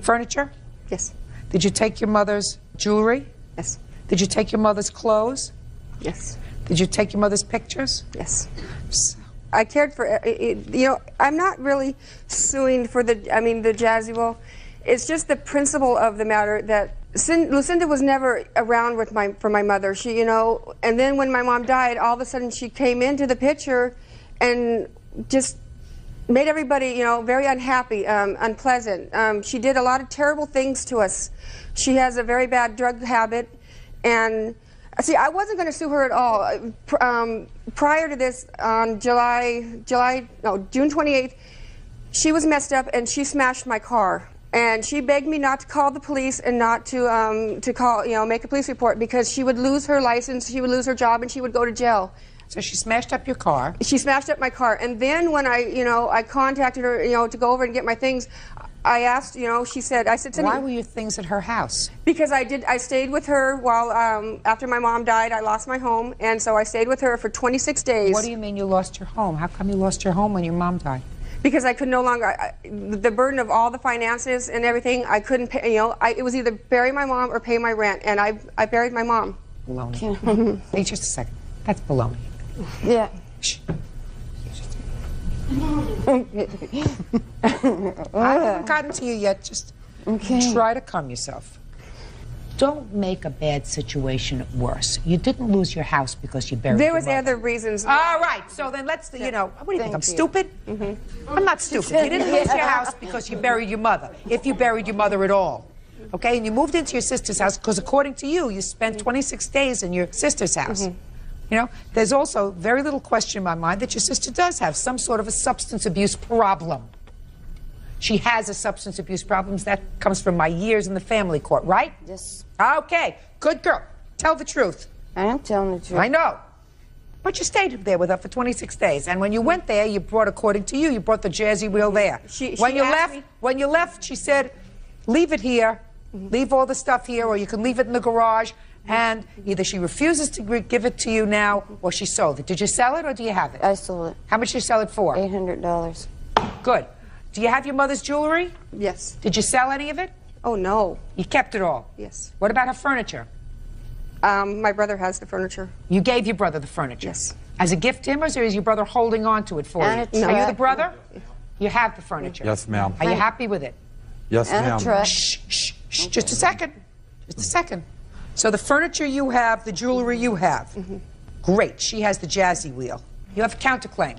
furniture? Yes. Did you take your mother's jewelry? Yes. Did you take your mother's clothes? Yes. Did you take your mother's pictures? Yes. I cared for, I'm not really suing for the Jazzy Wheel. It's just the principle of the matter that Lucinda was never around for my mother. She, and then when my mom died, all of a sudden she came into the picture and just made everybody, very unhappy, unpleasant. She did a lot of terrible things to us. She has a very bad drug habit, and see, I wasn't going to sue her at all. Prior to this, on June 28th, she was messed up and she smashed my car. And she begged me not to call the police and not to call, make a police report because she would lose her license, she would lose her job, and she would go to jail. So she smashed up your car? She smashed up my car. And then when I contacted her, to go over and get my things, I asked, I said, why were your things at her house? Because I stayed with her while, after my mom died, I lost my home, and so I stayed with her for 26 days. What do you mean you lost your home? How come you lost your home when your mom died? Because I could no longer, the burden of all the finances and everything, I couldn't pay, you know, it was either bury my mom or pay my rent, and I buried my mom. Baloney. Wait just a second. That's baloney. Yeah. Shh. I haven't gotten to you yet. Just try to calm yourself. Don't make a bad situation worse. You didn't lose your house because you buried There was your mother. other reasons. All right, so then let's, you know, what do you think, I'm stupid? I'm not stupid. You didn't lose your house because you buried your mother, if you buried your mother at all. Okay, and you moved into your sister's house because according to you, you spent 26 days in your sister's house. You know, there's also very little question in my mind that your sister does have some sort of a substance abuse problem. She has a substance abuse problem. That comes from my years in the family court, right? Yes. Okay, good girl. Tell the truth. I am telling the truth. I know. But you stayed there with her for 26 days, and when you went there, you brought, according to you, you brought the Jersey wheel there. When you left, she said, leave it here, leave all the stuff here, or you can leave it in the garage, and either she refuses to give it to you now, or she sold it. Did you sell it, or do you have it? I sold it. How much did you sell it for? $800. Good. Do you have your mother's jewelry? Yes. Did you sell any of it? Oh, no. You kept it all? Yes. What about her furniture? My brother has the furniture. You gave your brother the furniture? Yes. As a gift to him, or is your brother holding on to it for And you? a Are you the truck. brother? You have the furniture? Yes, ma'am. Are you happy with it? Yes, And a ma'am. truck. Shh, shh, shh. Just a second. Just a second. So the furniture you have, the jewelry you have. Great. She has the Jazzy wheel. You have a counterclaim.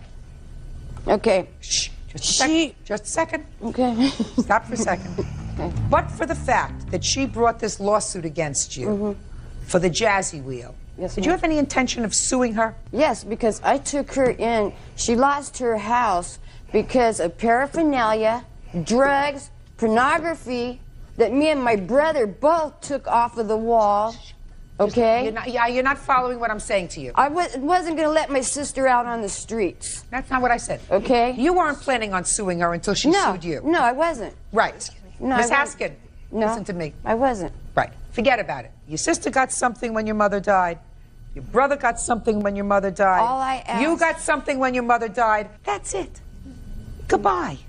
Okay. Shh. Just a second. Just a second. Okay. Stop for a second. Okay. But for the fact that she brought this lawsuit against you for the Jazzy wheel, Yes, did you ma'am. have any intention of suing her? Yes, because I took her in. She lost her house because of paraphernalia, drugs, pornography that me and my brother both took off of the wall. Okay? You're not following what I'm saying to you. I wasn't going to let my sister out on the streets. That's not what I said. Okay? You weren't planning on suing her until she sued you. No, I wasn't. Right. No, Miss I wasn't. Haskin, No, listen to me. I wasn't. Right. Forget about it. Your sister got something when your mother died. Your brother got something when your mother died. All I asked. You got something when your mother died. That's it. Goodbye.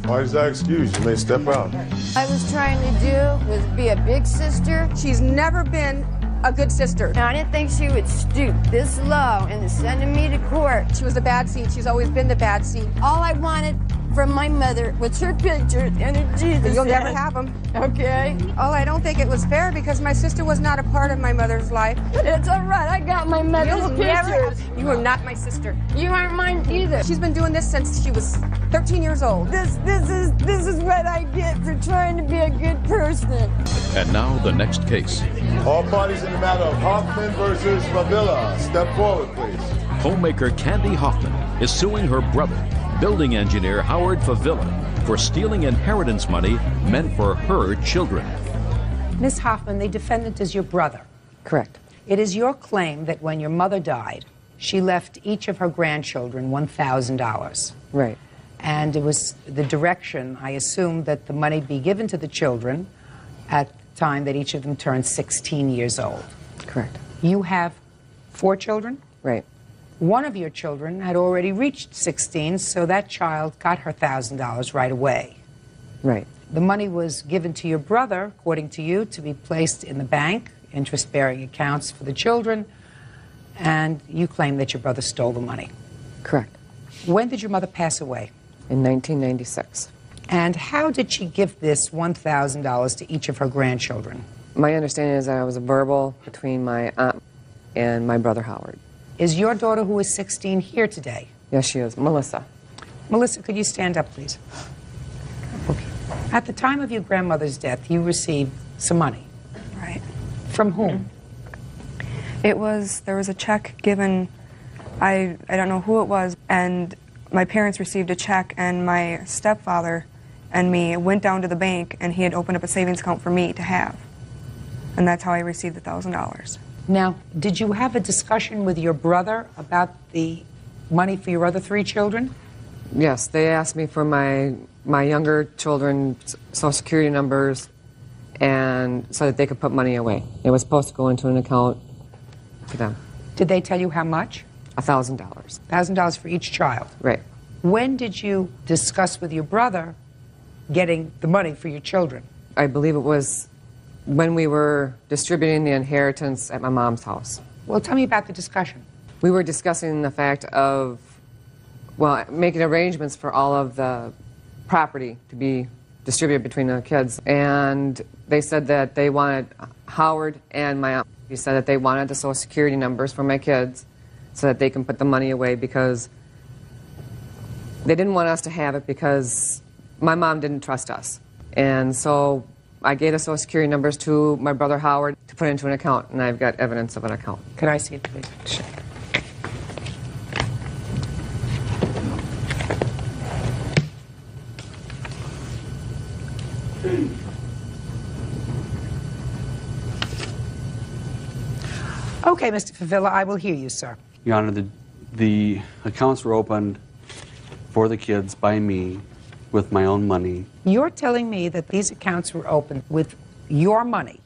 Why is that excuse? You may step out. I was trying to do was be a big sister. She's never been a good sister. And I didn't think she would stoop this low and sending me to court. She was the bad seed. She's always been the bad seed. All I wanted from my mother was her picture and a Jesus. You'll never head. have them. Okay? Oh, I don't think it was fair because my sister was not a part of my mother's life. It's all right. I got my mother's You'll pictures. You are not my sister. You aren't mine either. She's been doing this since she was 13 years old. This is what I get for trying to be a good person. And now the next case. All parties in the matter of Hoffman versus Favilla. Step forward, please. Homemaker Candy Hoffman is suing her brother, building engineer Howard Favilla, for stealing inheritance money meant for her children. Miss Hoffman, the defendant is your brother. Correct. It is your claim that when your mother died, she left each of her grandchildren $1,000. Right. And it was the direction, I assume, that the money be given to the children at the time that each of them turned 16 years old. Correct. You have 4 children? Right. One of your children had already reached 16, so that child got her $1,000 right away. Right. The money was given to your brother, according to you, to be placed in the bank, interest-bearing accounts for the children, and you claim that your brother stole the money. Correct. When did your mother pass away? In 1996. And how did she give this $1,000 to each of her grandchildren? My understanding is that it was a verbal between my aunt and my brother Howard. Is your daughter, who is 16, here today? Yes, she is. Melissa. Melissa, could you stand up, please? Okay. At the time of your grandmother's death, you received some money. Right. From whom? There was a check given, I don't know who it was, and my parents received a check, and my stepfather and me went down to the bank, and he had opened up a savings account for me to have. And that's how I received the $1,000. Now, did you have a discussion with your brother about the money for your other 3 children? Yes, they asked me for my younger children's social security numbers, and so that they could put money away. It was supposed to go into an account for them. Did they tell you how much? $1,000. $1,000 for each child. Right. When did you discuss with your brother getting the money for your children? I believe it was when we were distributing the inheritance at my mom's house. Well, tell me about the discussion. We were discussing the fact of, well, making arrangements for all of the property to be distributed between the kids. And they said that they wanted, Howard and my aunt, he said that they wanted the Social Security numbers for my kids so that they can put the money away, because they didn't want us to have it because my mom didn't trust us. And so I gave the Social Security numbers to my brother Howard to put into an account, and I've got evidence of an account. Can I see it, please? Sure. Okay, Mr. Favilla, I will hear you, sir. Your Honor, the accounts were opened for the kids by me with my own money. You're telling me that these accounts were opened with your money,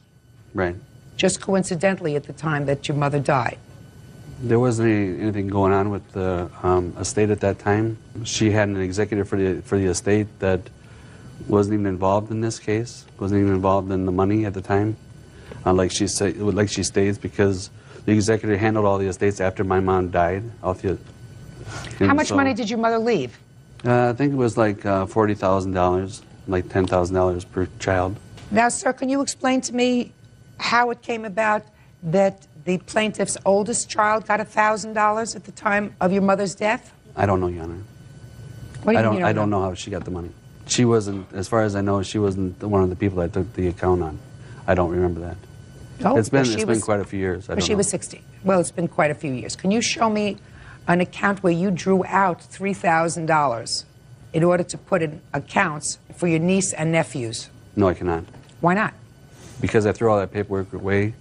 Right. just coincidentally at the time that your mother died. There wasn't anything going on with the estate at that time. She had an executive for the estate that wasn't even involved in this case, wasn't even involved in the money at the time, like she states, because the executor handled all the estates after my mom died. How much money did your mother leave? I think it was like $40,000, like $10,000 per child. Now, sir, can you explain to me how it came about that the plaintiff's oldest child got $1,000 at the time of your mother's death? I don't know, Your Honor. What do you mean you I don't know how she got the money. She wasn't, as far as I know, she wasn't one of the people that took the account on. I don't remember that. Oh, it's been quite a few years. She was 16. Well, it's been quite a few years. Can you show me an account where you drew out $3,000 in order to put in accounts for your niece and nephews? No, I cannot. Why not? Because I threw all that paperwork away,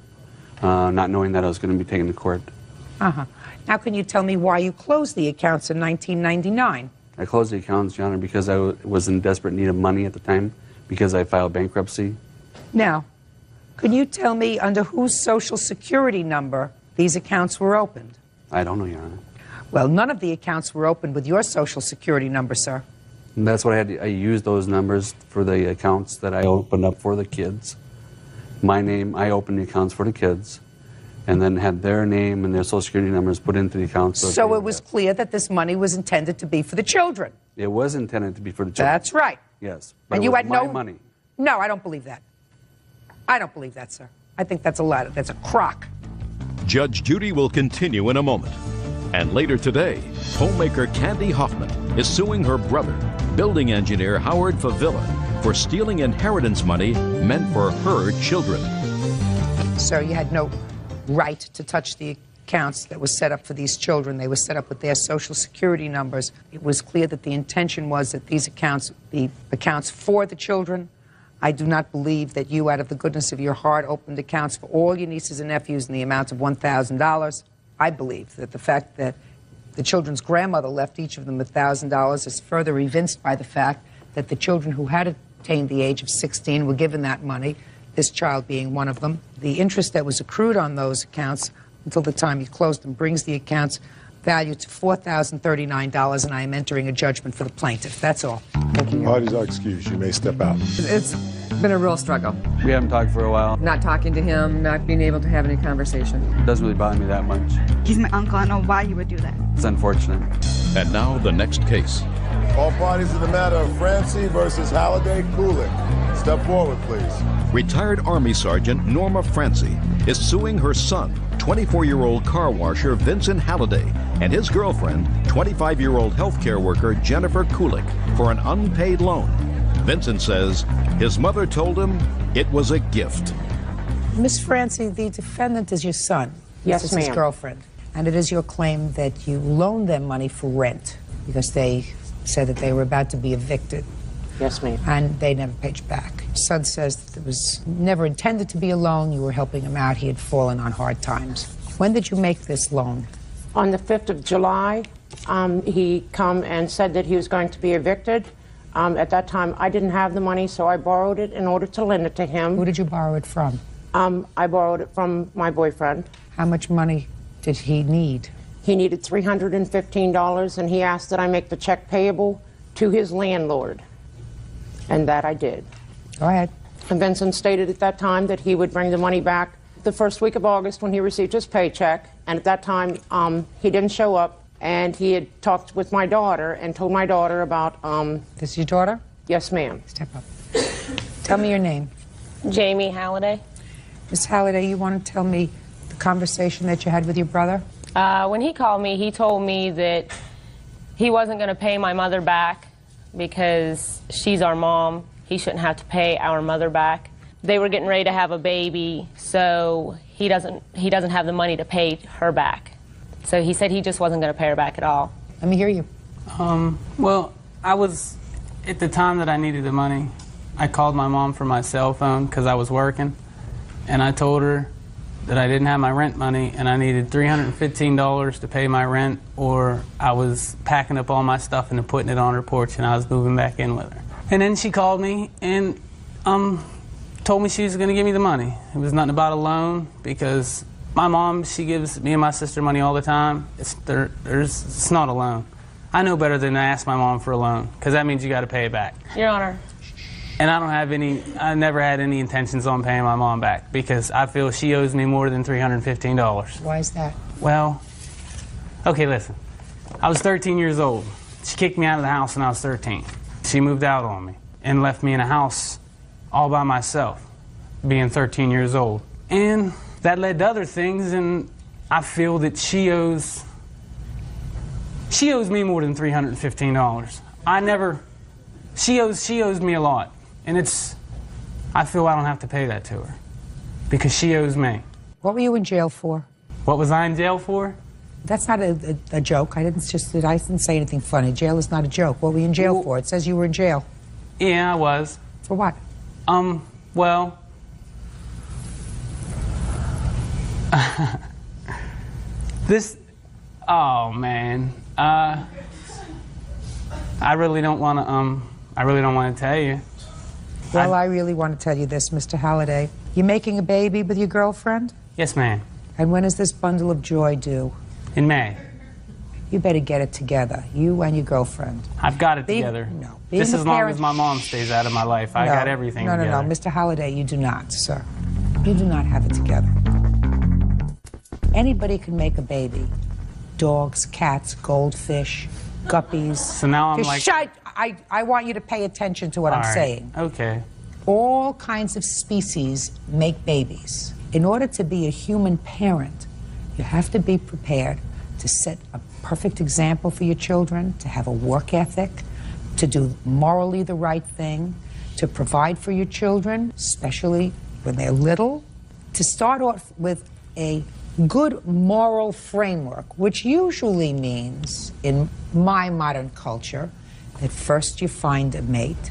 not knowing that I was going to be taken to court. Uh-huh. Now, can you tell me why you closed the accounts in 1999? I closed the accounts, Your Honor, because I was in desperate need of money at the time, because I filed bankruptcy. Now, can you tell me under whose Social Security number these accounts were opened? I don't know, Your Honor. Well, none of the accounts were opened with your Social Security number, sir. And that's what I used those numbers for the accounts that I opened up for the kids. My name, I opened the accounts for the kids, and then had their name and their Social Security numbers put into the accounts. So it was clear that this money was intended to be for the children. It was intended to be for the children. That's right. Yes. But And it you was had my no money. No, I don't believe that. I don't believe that, sir. I think that's a lie. That's a crock. Judge Judy will continue in a moment. And later today, homemaker Candy Hoffman is suing her brother, building engineer Howard Favilla, for stealing inheritance money meant for her children. Sir, you had no right to touch the accounts that were set up for these children. They were set up with their Social Security numbers. It was clear that the intention was that these accounts be accounts for the children. I do not believe that you, out of the goodness of your heart, opened accounts for all your nieces and nephews in the amount of $1,000. I believe that the fact that the children's grandmother left each of them $1,000 is further evinced by the fact that the children who had attained the age of 16 were given that money, this child being one of them. The interest that was accrued on those accounts until the time you closed them brings the accounts value to $4,039, and I am entering a judgment for the plaintiff. That's all. Thank you. Parties are excused. You may step out. It's been a real struggle. We haven't talked for a while. Not talking to him, not being able to have any conversation. It doesn't really bother me that much. He's my uncle. I don't know why you would do that. It's unfortunate. And now the next case. All parties in the matter of Francie versus Halliday Kulik. Step forward, please. Retired Army Sergeant Norma Francie is suing her son, 24-year-old car washer Vincent Halliday, and his girlfriend, 25-year-old healthcare worker Jennifer Kulik, for an unpaid loan. Vincent says his mother told him it was a gift. Miss Francie, the defendant is your son. Yes, This is his ma'am. girlfriend. And it is your claim that you loaned them money for rent because they said that they were about to be evicted. Yes, ma'am. And they never paid you back. Your son says that it was never intended to be a loan. You were helping him out. He had fallen on hard times. When did you make this loan? On the 5th of July, he come and said that he was going to be evicted. At that time, I didn't have the money, so I borrowed it in order to lend it to him. Who did you borrow it from? I borrowed it from my boyfriend. How much money did he need? He needed $315, and he asked that I make the check payable to his landlord. And that I did. Go ahead. And Vincent stated at that time that he would bring the money back the first week of August when he received his paycheck. And at that time, he didn't show up. And he had talked with my daughter and told my daughter about... This is your daughter? Yes, ma'am. Step up. Tell me your name. Jamie Halliday. Miss Halliday, you want to tell me the conversation that you had with your brother? When he called me, he told me that he wasn't going to pay my mother back because she's our mom. He shouldn't have to pay our mother back. They were getting ready to have a baby, so he doesn't have the money to pay her back. So he said he just wasn't going to pay her back at all. Let me hear you. Well, I was, at the time that I needed the money, I called my mom from my cell phone because I was working, and I told her that I didn't have my rent money and I needed $315 to pay my rent, or I was packing up all my stuff and putting it on her porch and I was moving back in with her. And then she called me and told me she was going to give me the money. It was nothing about a loan, because my mom, she gives me and my sister money all the time. It's not a loan. I know better than to ask my mom for a loan, because that means you got to pay it back. Your Honor. And I never had any intentions on paying my mom back, because I feel she owes me more than $315. Why is that? Well, okay, listen. I was 13 years old. She kicked me out of the house when I was 13. She moved out on me and left me in a house all by myself, being 13 years old. And that led to other things, and I feel that she owes me more than $315. She owes me a lot, and I feel I don't have to pay that to her, because she owes me. What were you in jail for? What was I in jail for? That's not a joke. I didn't say anything funny. Jail is not a joke. What were you in jail for? It says you were in jail. Yeah, I was. For what? Well, oh man, I really don't want to tell you. Well, I really want to tell you this, Mr. Halliday. You're making a baby with your girlfriend? Yes, ma'am. And when is this bundle of joy due? In May. You better get it together, you and your girlfriend. I've got it together. No. Just as long as my mom stays out of my life. I got everything together. No, Mr. Halliday, you do not, sir. You do not have it together. Anybody can make a baby. Dogs, cats, goldfish, guppies. So now I'm Just shut! I want you to pay attention to what I'm saying. Okay. All kinds of species make babies. In order to be a human parent, you have to be prepared to set a perfect example for your children, to have a work ethic, to do morally the right thing, to provide for your children, especially when they're little, to start off with a good moral framework, which usually means, in my modern culture, that first you find a mate,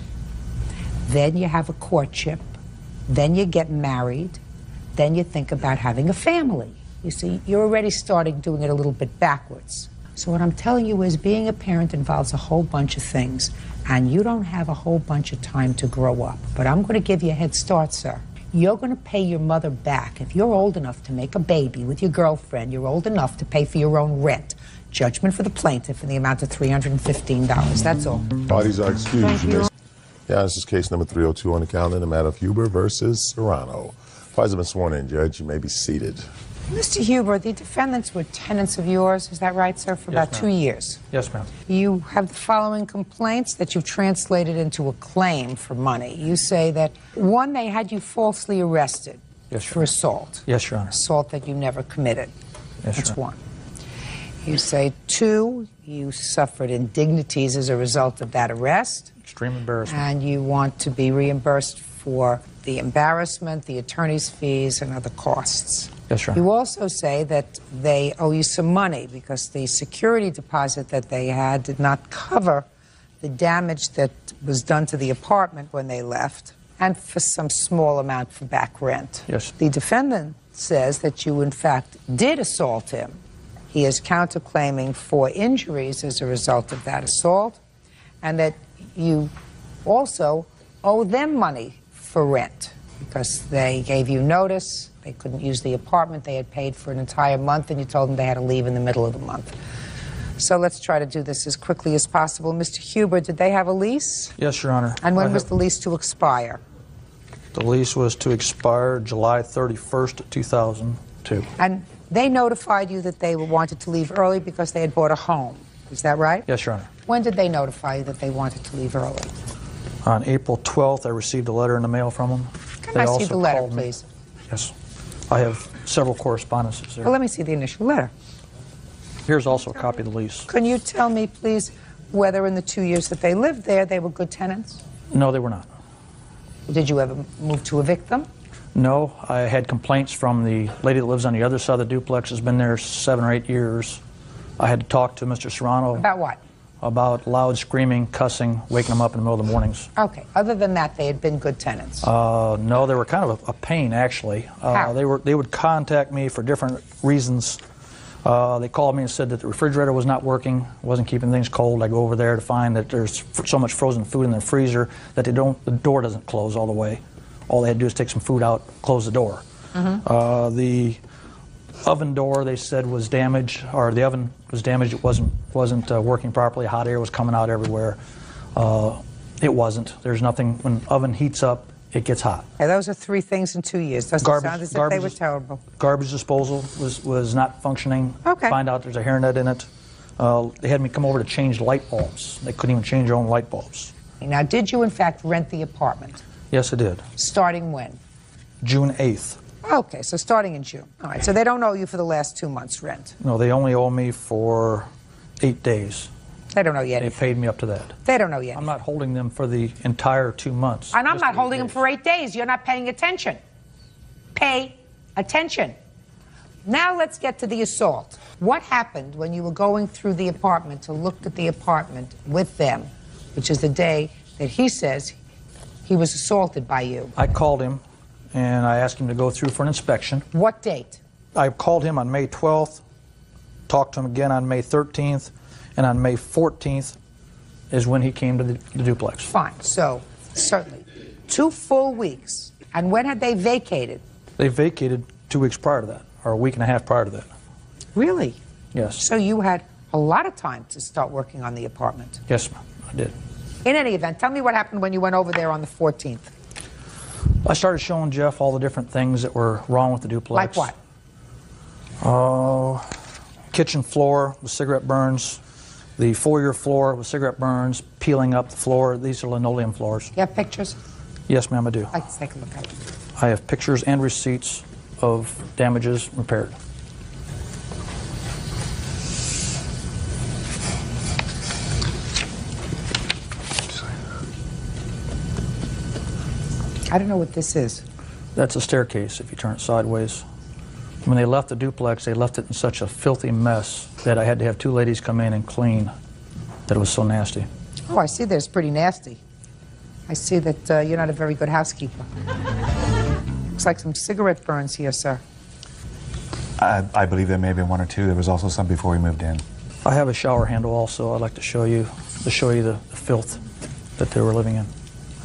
then you have a courtship, then you get married, then you think about having a family. You see, you're already starting doing it a little bit backwards. So what I'm telling you is being a parent involves a whole bunch of things, and you don't have a whole bunch of time to grow up. But I'm going to give you a head start, sir. You're going to pay your mother back. If you're old enough to make a baby with your girlfriend, you're old enough to pay for your own rent. Judgment for the plaintiff in the amount of $315. That's all. Parties are excused. Thank you. Yeah, this is case number 302 on the calendar in the matter of Huber versus Serrano. Parties have been sworn in, Judge. You may be seated. Mr. Huber, the defendants were tenants of yours, is that right, sir, for about 2 years? Yes, ma'am. You have the following complaints that you've translated into a claim for money. You say that, one, they had you falsely arrested for assault. Yes, Your Honor. Assault that you never committed. Yes, That's Your Honor. one. You say, two, you suffered indignities as a result of that arrest. Extreme embarrassment. And you want to be reimbursed for the embarrassment, the attorney's fees, and other costs. Yes, Your Honor. You also say that they owe you some money because the security deposit that they had did not cover the damage that was done to the apartment when they left, and for some small amount for back rent. Yes. The defendant says that you, in fact, did assault him. He is counterclaiming for injuries as a result of that assault, and that you also owe them money for rent because they gave you notice, They couldn't use the apartment. They had paid for an entire month, and you told them they had to leave in the middle of the month. So let's try to do this as quickly as possible. Mr. Huber, did they have a lease? Yes, Your Honor. And when was the lease to expire? The lease was to expire July 31st, 2002. And they notified you that they wanted to leave early because they had bought a home. Is that right? Yes, Your Honor. When did they notify you that they wanted to leave early? On April 12th, I received a letter in the mail from them. Can I see the letter, please? Yes. I have several correspondences there. Well, let me see the initial letter. Here's also a copy of the lease. Can you tell me, please, whether in the 2 years that they lived there, they were good tenants? No, they were not. Did you ever move to evict them? No, I had complaints from the lady that lives on the other side of the duplex, has been there 7 or 8 years. I had to talk to Mr. Serrano. About what? About loud screaming, cussing, waking them up in the middle of the mornings. Okay. Other than that, they had been good tenants. No, they were kind of a pain, actually. How? They would contact me for different reasons. They called me and said that the refrigerator was not working, wasn't keeping things cold. I go over there to find that there's so much frozen food in the freezer that the door doesn't close all the way. All they had to do is take some food out, close the door. The oven door, they said, was damaged, or the oven was damaged. It wasn't working properly. Hot air was coming out everywhere. It wasn't. There's nothing. When oven heats up, it gets hot. Okay, those are 3 things in 2 years. Doesn't sound as if they were terrible. Garbage disposal was not functioning. Okay. Find out there's a hairnet in it. They had me come over to change light bulbs. They couldn't even change their own light bulbs. Now, did you in fact rent the apartment? Yes, I did. Starting when? June 8th. Okay, so starting in June. All right, so they don't owe you for the last 2 months' rent. No, they only owe me for 8 days. They don't owe you They anything. paid me up to that. They don't owe you I'm anything. not holding them for the entire 2 months. And I'm Just not 8 holding them days. for 8 days. You're not paying attention. Pay attention. Now let's get to the assault. What happened when you were going through the apartment to look at the apartment with them, which is the day that he says he was assaulted by you? I called him and I asked him to go through for an inspection. What date? I called him on May 12th, talked to him again on May 13th, and on May 14th is when he came to the duplex. Fine, so certainly 2 full weeks. And when had they vacated? They vacated 2 weeks prior to that, or a week and a half prior to that. Really? Yes. So you had a lot of time to start working on the apartment. Yes, ma'am, I did. In any event, tell me what happened when you went over there on the 14th. I started showing Jeff all the different things that were wrong with the duplex. Like what? Kitchen floor with cigarette burns, the foyer floor with cigarette burns, peeling up the floor. These are linoleum floors. You have pictures? Yes, ma'am, I do. I'd like to take a look at it. I have pictures and receipts of damages repaired. I don't know what this is. That's a staircase if you turn it sideways. When they left the duplex, they left it in such a filthy mess that I had to have 2 ladies come in and clean. That it was so nasty. Oh, I see that it's pretty nasty. I see that you're not a very good housekeeper. Looks like some cigarette burns here, sir. I believe there may have been 1 or 2. There was also some before we moved in. I have a shower handle also I'd like to show you the filth that they were living in.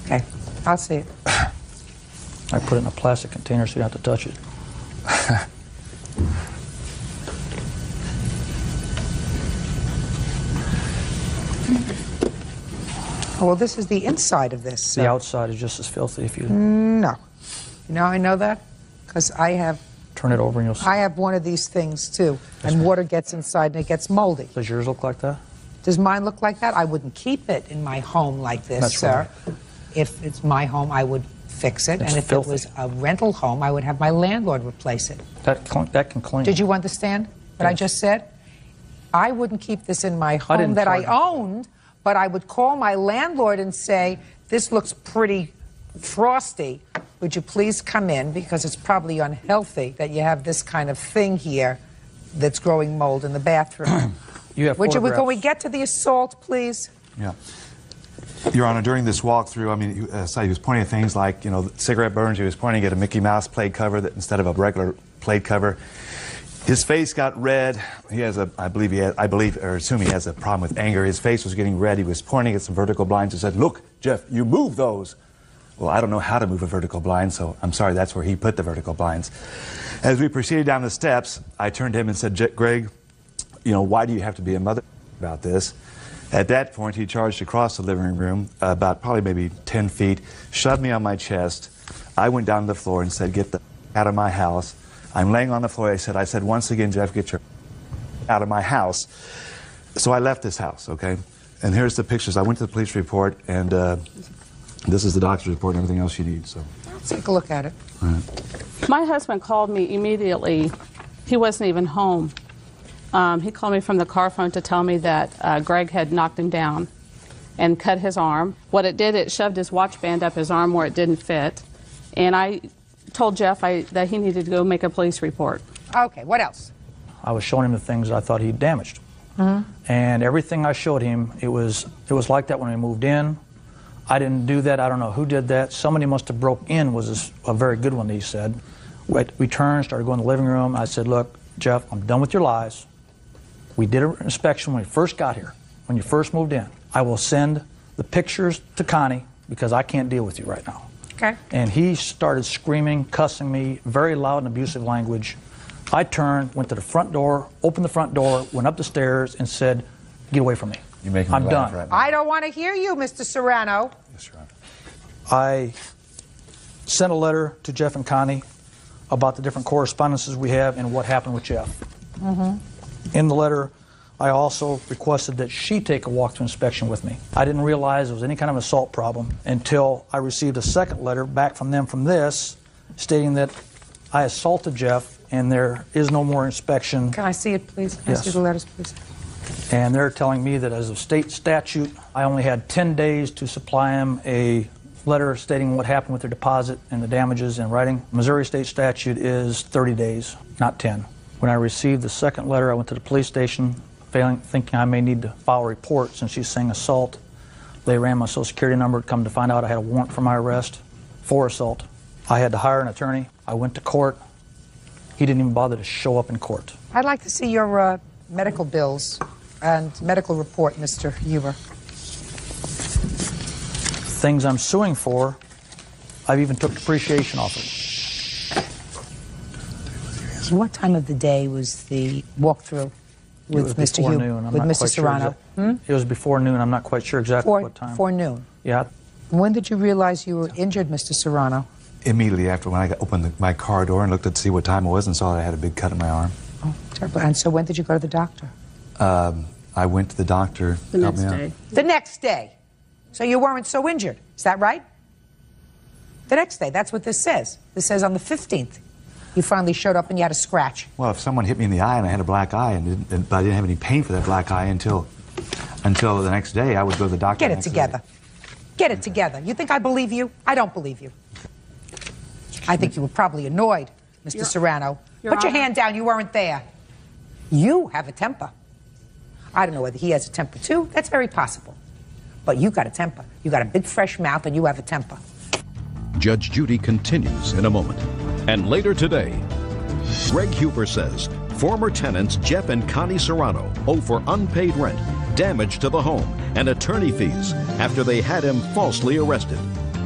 Okay, I'll see it. I put it in a plastic container so you don't have to touch it. Oh, well, this is the inside of this. The outside is just as filthy if you No. You know, I know that because I have turn it over and you'll see. I have one of these things too, and water gets inside and it gets moldy. Does yours look like that? Does mine look like that? I wouldn't keep it in my home like this, That's sir. right. If it's my home, I would fix it, It's and if filthy. it was a rental home, I would have my landlord replace it. That can clean. Did you understand what I just said? I wouldn't keep this in my home didn't that I charge owned, but I would call my landlord and say, this looks pretty frosty. Would you please come in, because it's probably unhealthy that you have this kind of thing here that's growing mold in the bathroom. You have Can we photographs. get to the assault, please? Yeah. Your Honor, during this walkthrough, I mean, he was pointing at things like, cigarette burns. He was pointing at a Mickey Mouse plate cover that instead of a regular plate cover. His face got red. He has I assume he has a problem with anger. His face was getting red. He was pointing at some vertical blinds and said, "Look, Jeff, you move those." Well, I don't know how to move a vertical blind, so I'm sorry, that's where he put the vertical blinds. As we proceeded down the steps, I turned to him and said, Greg, you know, why do you have to be a mother about this? At that point, he charged across the living room, about probably maybe 10 feet, shoved me on my chest. I went down to the floor and said, get the out of my house. I'm laying on the floor. I said, once again, Jeff, get your out of my house. So I left this house, okay? And here's the pictures. I went to the police report, and this is the doctor's report and everything else you need. So Let's take a look at it. all right. My husband called me immediately. He wasn't even home. He called me from the car phone to tell me that Greg had knocked him down and cut his arm. What it did, it shoved his watch band up his arm where it didn't fit. And I told Jeff that he needed to go make a police report. Okay, what else? I was showing him the things I thought he'd damaged. And everything I showed him, it was like that when we moved in. I didn't do that. I don't know who did that. Somebody must have broke in, was a very good one, he said. We turned, started going to the living room. I said, look, Jeff, I'm done with your lies. We did an inspection when we first got here, when you first moved in. I will send the pictures to Connie because I can't deal with you right now. Okay. And he started screaming, cussing me, very loud and abusive language. I turned, went to the front door, opened the front door, went up the stairs, and said, get away from me. You're making me I'm laugh done. right now. I don't want to hear you, Mr. Serrano. Yes, Your Honor. I sent a letter to Jeff and Connie about the different correspondences we have and what happened with Jeff. In the letter, I also requested that she take a walkthrough inspection with me. I didn't realize there was any kind of assault problem until I received a second letter back from them from this, stating that I assaulted Jeff and there is no more inspection. Can I see it, please? Can I Yes. see the letters, please? And they're telling me that as of state statute, I only had 10 days to supply him a letter stating what happened with their deposit and the damages in writing. Missouri state statute is 30 days, not 10. When I received the second letter, I went to the police station, thinking I may need to file a report since she's saying assault. They ran my social security number, come to find out I had a warrant for my arrest for assault. I had to hire an attorney. I went to court. He didn't even bother to show up in court. I'd like to see your medical bills and medical report, Mr. Huber. Things I'm suing for, I've even took depreciation off it. What time of the day was the walkthrough with Mr. Before Huber, noon. I'm with not Mr. quite sure Serrano? It was before noon. I'm not quite sure exactly what time. Before noon. Yeah. When did you realize you were injured, Mr. Serrano? Immediately after when I opened my car door and looked to see what time it was and saw that I had a big cut in my arm. Oh, terrible. And so when did you go to the doctor? I went to the doctor. The next day. The next day. So you weren't so injured. Is that right? The next day. That's what this says. This says on the 15th. You finally showed up and you had a scratch. Well, if someone hit me in the eye and I had a black eye, but I didn't have any pain for that black eye until the next day, I would go to the doctor. Get it together. Get it together. You think I believe you? I don't believe you. I think you were probably annoyed, Mr. Serrano. Put your hand down. You weren't there. You have a temper. I don't know whether he has a temper too. That's very possible. But you got a temper. You got a big fresh mouth and you have a temper. Judge Judy continues in a moment. And later today, Greg Huber says former tenants Jeff and Connie Serrano owe for unpaid rent, damage to the home, and attorney fees after they had him falsely arrested.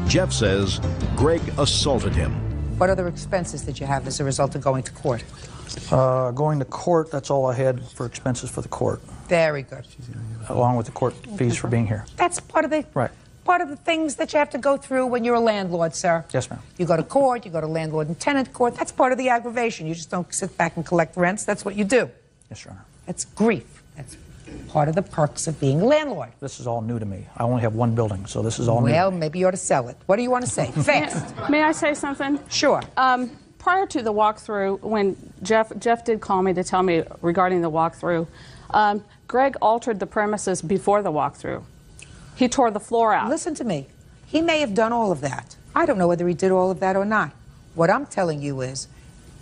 Jeff says Greg assaulted him. What other expenses did you have as a result of going to court? Going to court, that's all I had for expenses for the court, Very good. along with the court fees for being here. That's part of the things that you have to go through when you're a landlord, sir. Yes, ma'am. You go to court, you go to landlord and tenant court. That's part of the aggravation. You just don't sit back and collect rents. That's what you do. Yes, Your Honor. That's grief. That's part of the perks of being a landlord. This is all new to me. I only have one building, so this is all new. Well, maybe you ought to sell it. What do you want to say? Fast. May I say something? Sure. Prior to the walkthrough, when Jeff did call me to tell me regarding the walkthrough, Greg altered the premises before the walkthrough. He tore the floor out. Listen to me. He may have done all of that. I don't know whether he did all of that or not. What I'm telling you is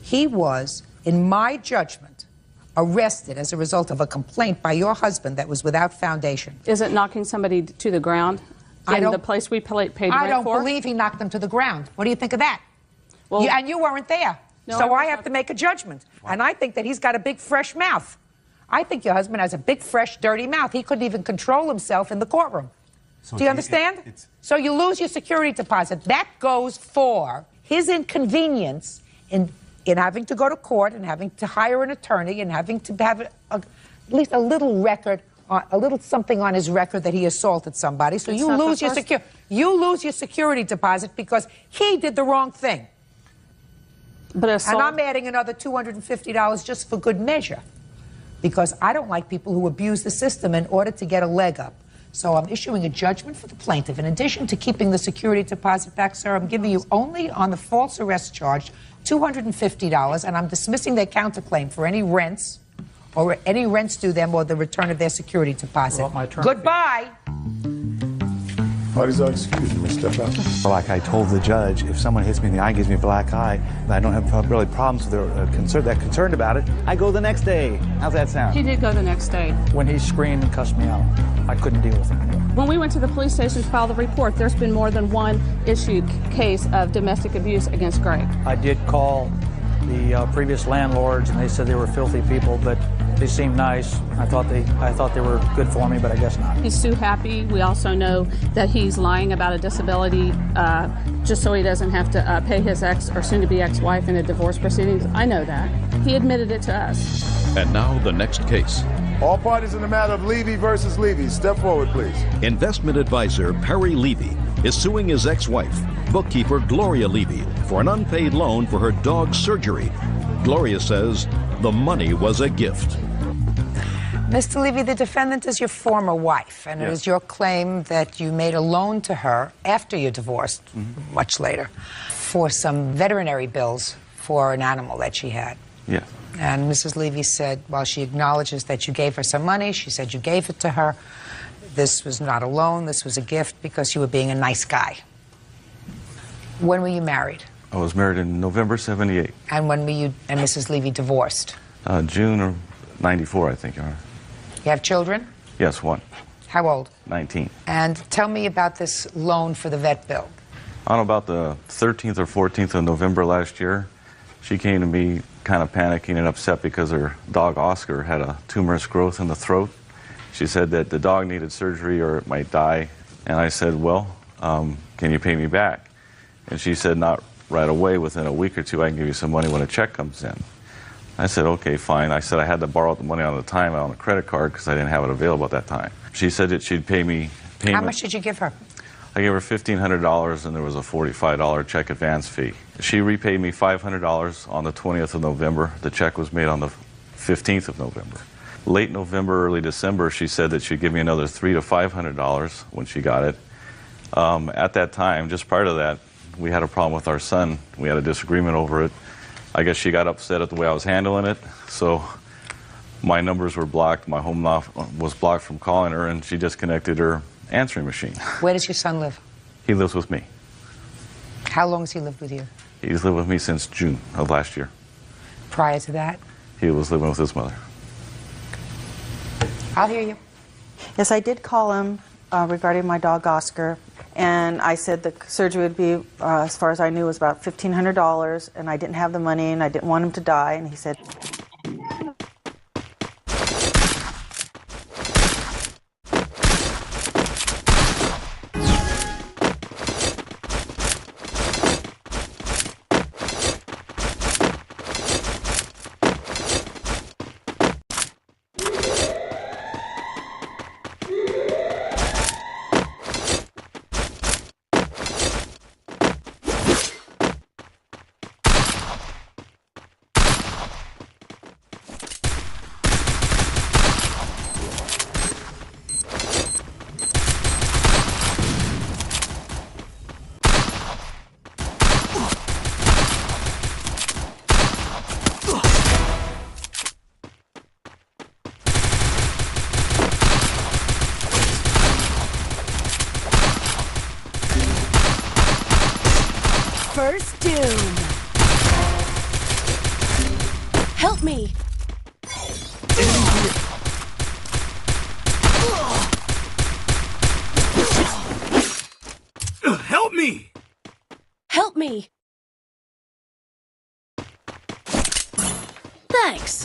he was, in my judgment, arrested as a result of a complaint by your husband that was without foundation. Is it knocking somebody to the ground in the place we paid rent for? I don't believe he knocked them to the ground. What do you think of that? Well, and you weren't there. No, so I was have not. to make a judgment. And I think that he's got a big, fresh mouth. I think your husband has a big, fresh, dirty mouth. He couldn't even control himself in the courtroom. Do you understand? So you lose your security deposit. That goes for his inconvenience in having to go to court and having to hire an attorney and having to have at least a little record, a little something on his record that he assaulted somebody. So you lose your security deposit because he did the wrong thing. But and I'm adding another $250 just for good measure, because I don't like people who abuse the system in order to get a leg up. So I'm issuing a judgment for the plaintiff. In addition to keeping the security deposit back, sir, I'm giving you only on the false arrest charge $250, and I'm dismissing their counterclaim for any rents or any rents due them or the return of their security deposit. Goodbye. Parties are excused. You may step out. Like I told the judge, if someone hits me in the eye, gives me a black eye, and I don't have really problems with they're concerned about it, I go the next day. How's that sound? He did go the next day. When he screamed and cussed me out, I couldn't deal with it anymore. When we went to the police station to file the report, there's been more than one issued case of domestic abuse against Greg. I did call the previous landlords, and they said they were filthy people, but they seemed nice. I thought they were good for me, but I guess not. He's too happy. We also know that he's lying about a disability just so he doesn't have to pay his ex or soon-to-be ex-wife in a divorce proceedings. I know that. He admitted it to us. And now the next case. All parties in the matter of Levy versus Levy. Step forward, please. Investment advisor Perry Levy is suing his ex-wife, bookkeeper Gloria Levy, for an unpaid loan for her dog's surgery. Gloria says the money was a gift. Mr. Levy, the defendant is your former wife, and it is your claim that you made a loan to her after you divorced, much later, for some veterinary bills for an animal that she had. Yes. And Mrs. Levy said, while she acknowledges that you gave her some money, she said you gave it to her. This was not a loan, this was a gift because you were being a nice guy. When were you married? I was married in November '78. And when were you and Mrs. Levy divorced? June of '94, I think, Your Honor. You have children? Yes, one. How old? 19. And tell me about this loan for the vet bill. On about the 13th or 14th of November last year, she came to me kind of panicking and upset because her dog Oscar had a tumorous growth in the throat. She said that the dog needed surgery or it might die. And I said, well, can you pay me back? And she said, not right away. Within a week or two, I can give you some money when a check comes in. I said, okay, fine. I said I had to borrow the money on the time on a credit card because I didn't have it available at that time. She said that she'd pay me payment. How much did you give her? I gave her $1,500 and there was a $45 check advance fee. She repaid me $500 on the 20th of November. The check was made on the 15th of November. Late November, early December, she said that she'd give me another $300 to $500 when she got it. At that time, just prior to that, we had a problem with our son. We had a disagreement over it. I guess she got upset at the way I was handling it, so my numbers were blocked. My home was blocked from calling her, and she disconnected her answering machine. Where does your son live? He lives with me. How long has he lived with you? He's lived with me since June of last year. Prior to that? He was living with his mother. I'll hear you. Yes, I did call him regarding my dog Oscar, and I said the surgery would be, as far as I knew, was about $1,500, and I didn't have the money, and I didn't want him to die, and he said... First doom. Help me. Help me. Help me. Thanks.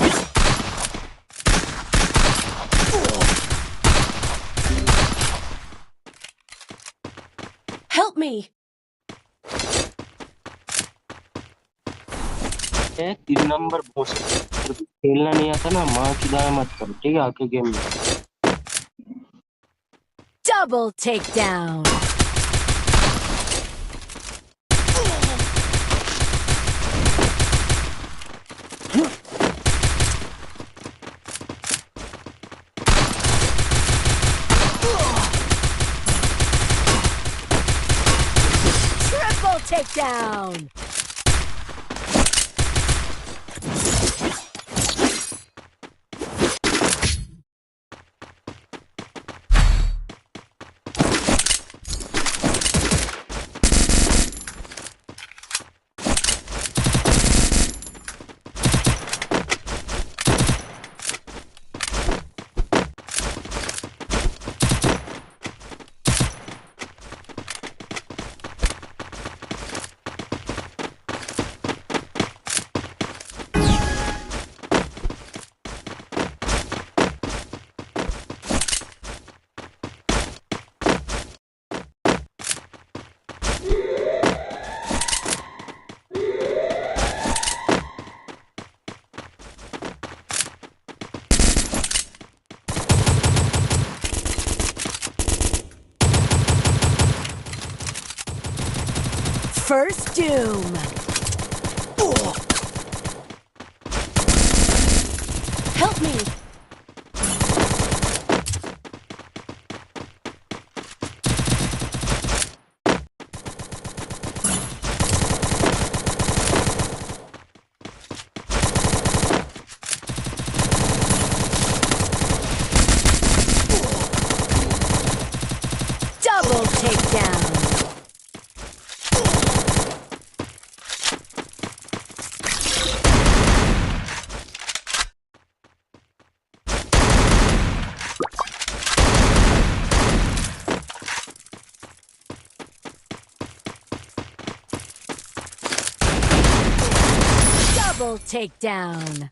me! 3 number बहुत खेलना नहीं आता ना, माँ की दाएं मत करो, ठीक है? आके गेम में Double takedown! Triple takedown! First doom. Help me. Double takedown. Double takedown.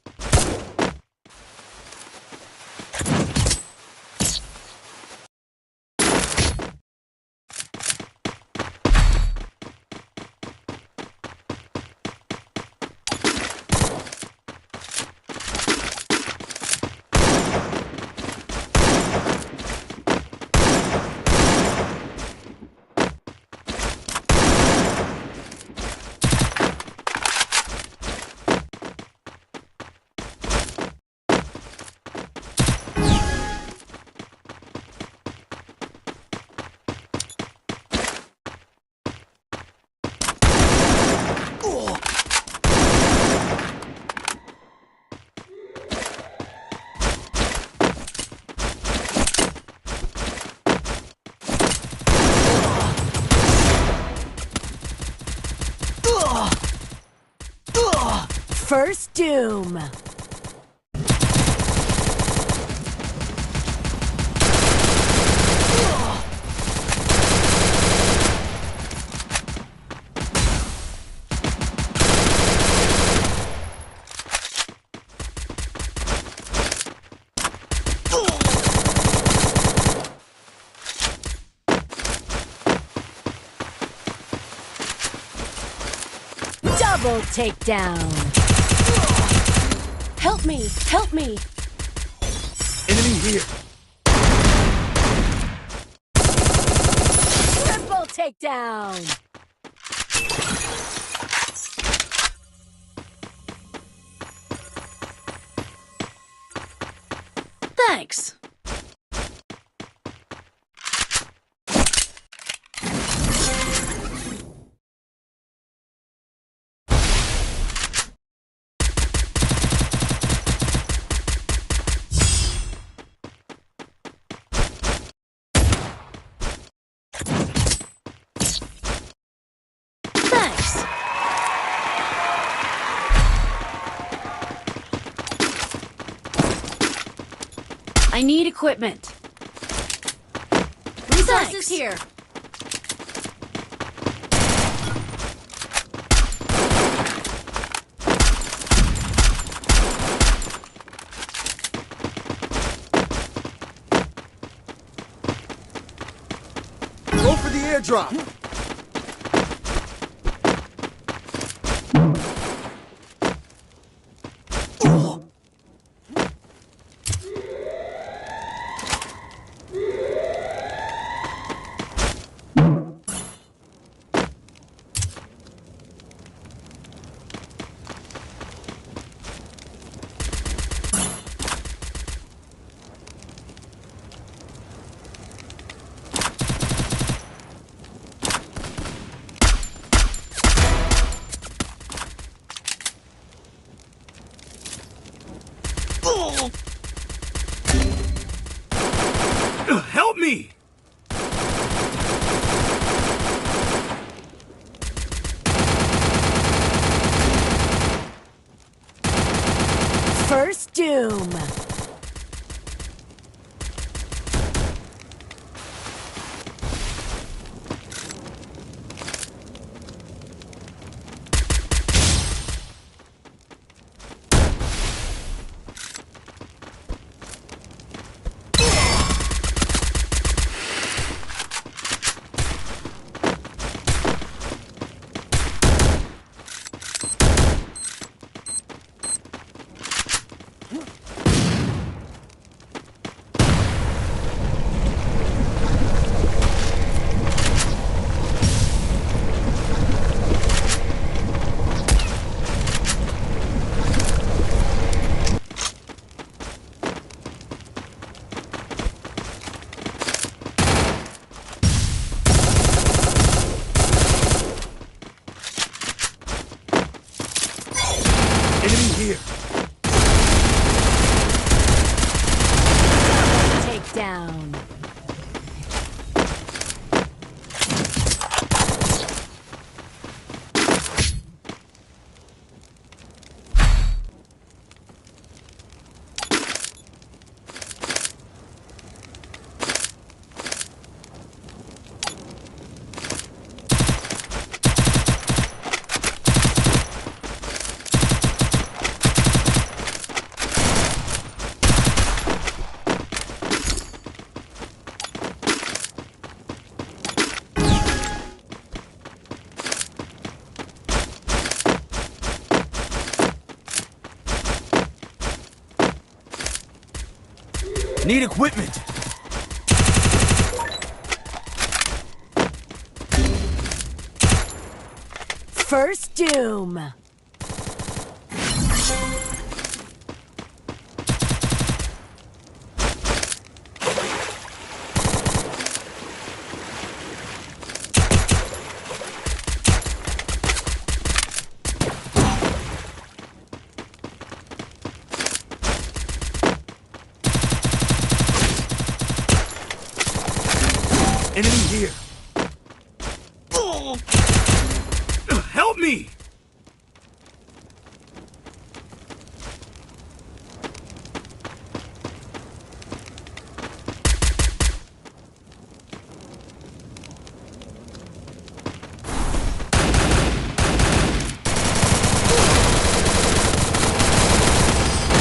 First doom. Double takedown. Help me! Help me! Enemy here. Triple takedown. Thanks. I need equipment. Resources here. Go for the airdrop. doom. Enemy here. Take down. Need equipment. First doom. Enemy here. Help me!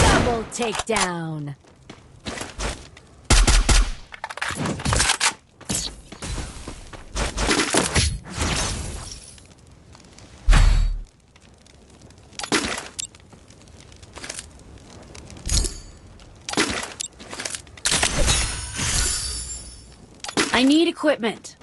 Double takedown. I need equipment.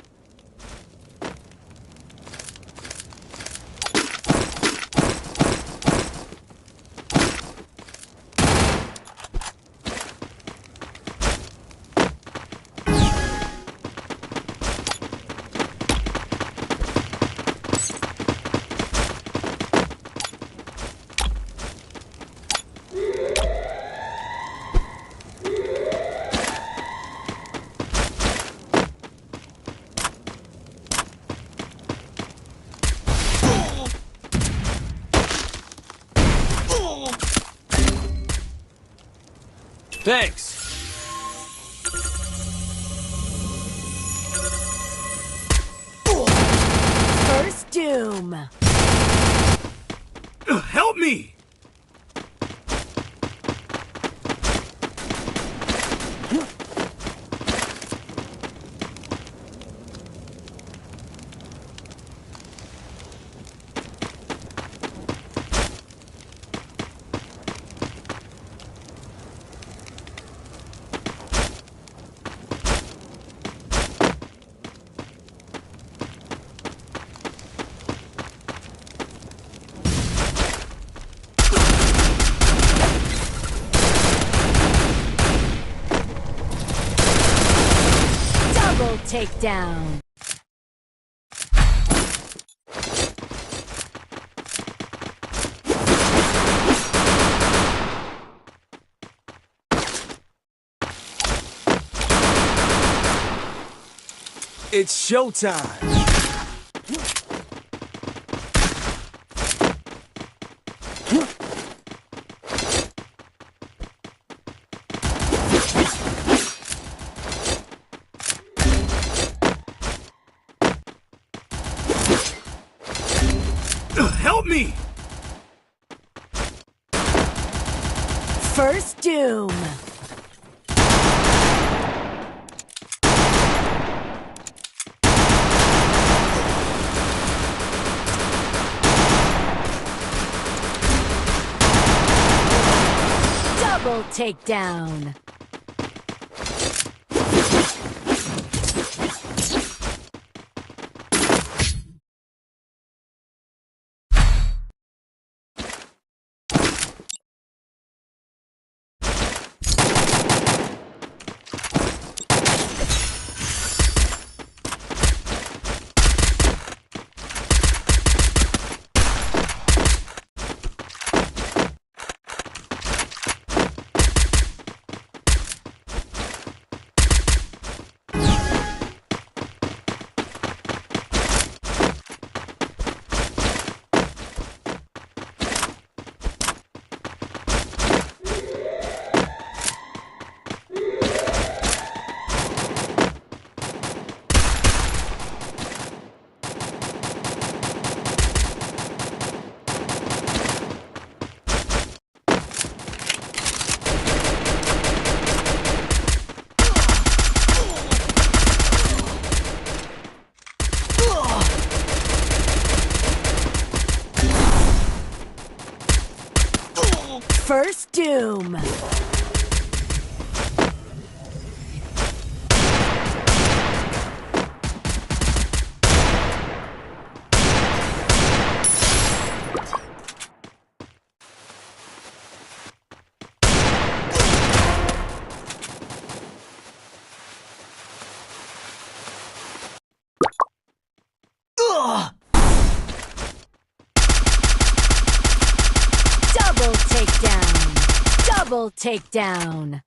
Thanks. First doom. Help me! Double takedown. It's showtime. Help me! First doom. Double takedown. First doom. Double takedown. Double takedown.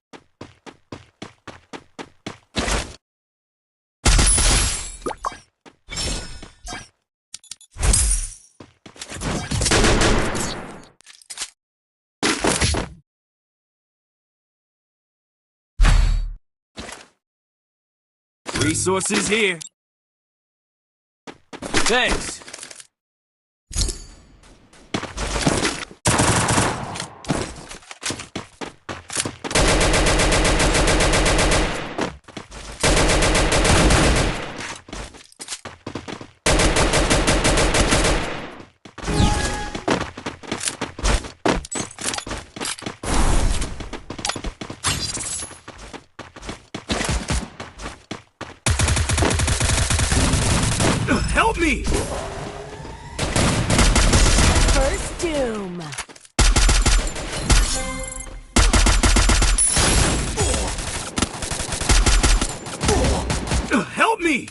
Resources here. Thanks. Help me! First doom. Help me!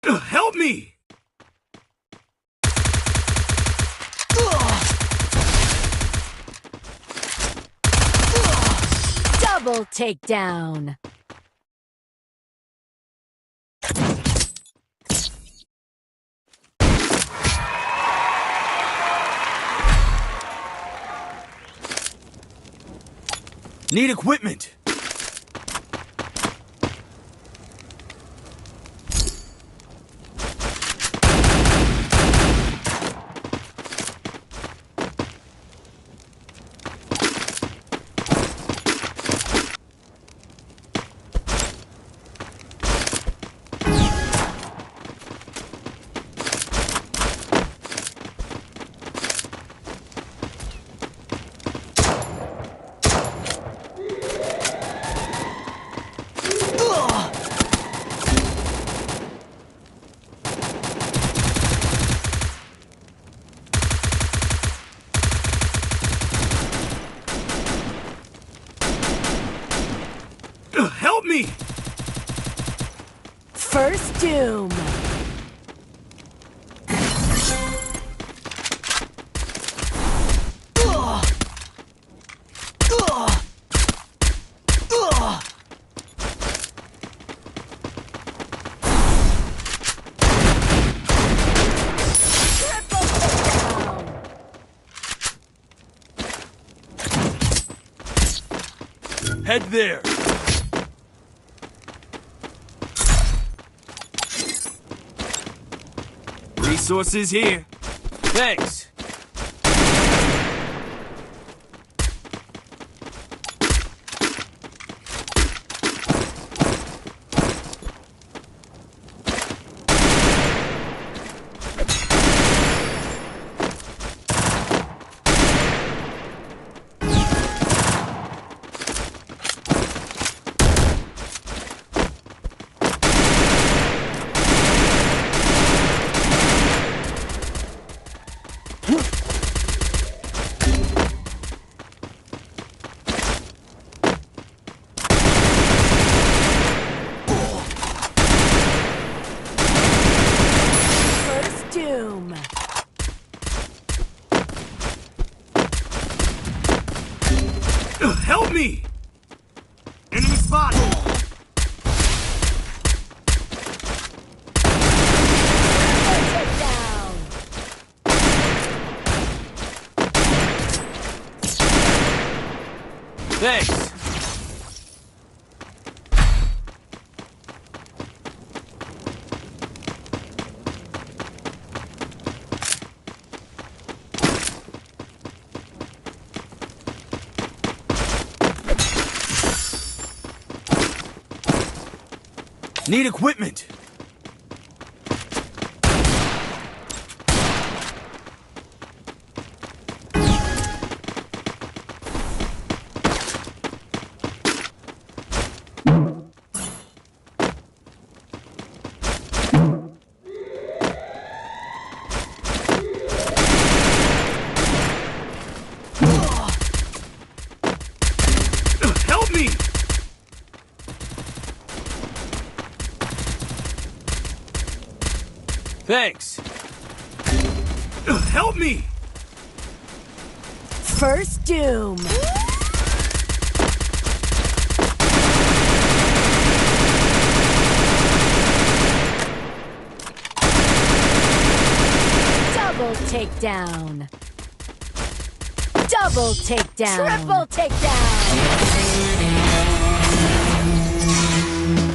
Help me! Double takedown. Need equipment. Help me! First doom. Head there. Resources here. Thanks. First doom. Help me! Enemy spotted! Takedown. Thanks. Need equipment. Help me! Thanks. Help me! First doom. Double takedown. Double takedown. Triple takedown.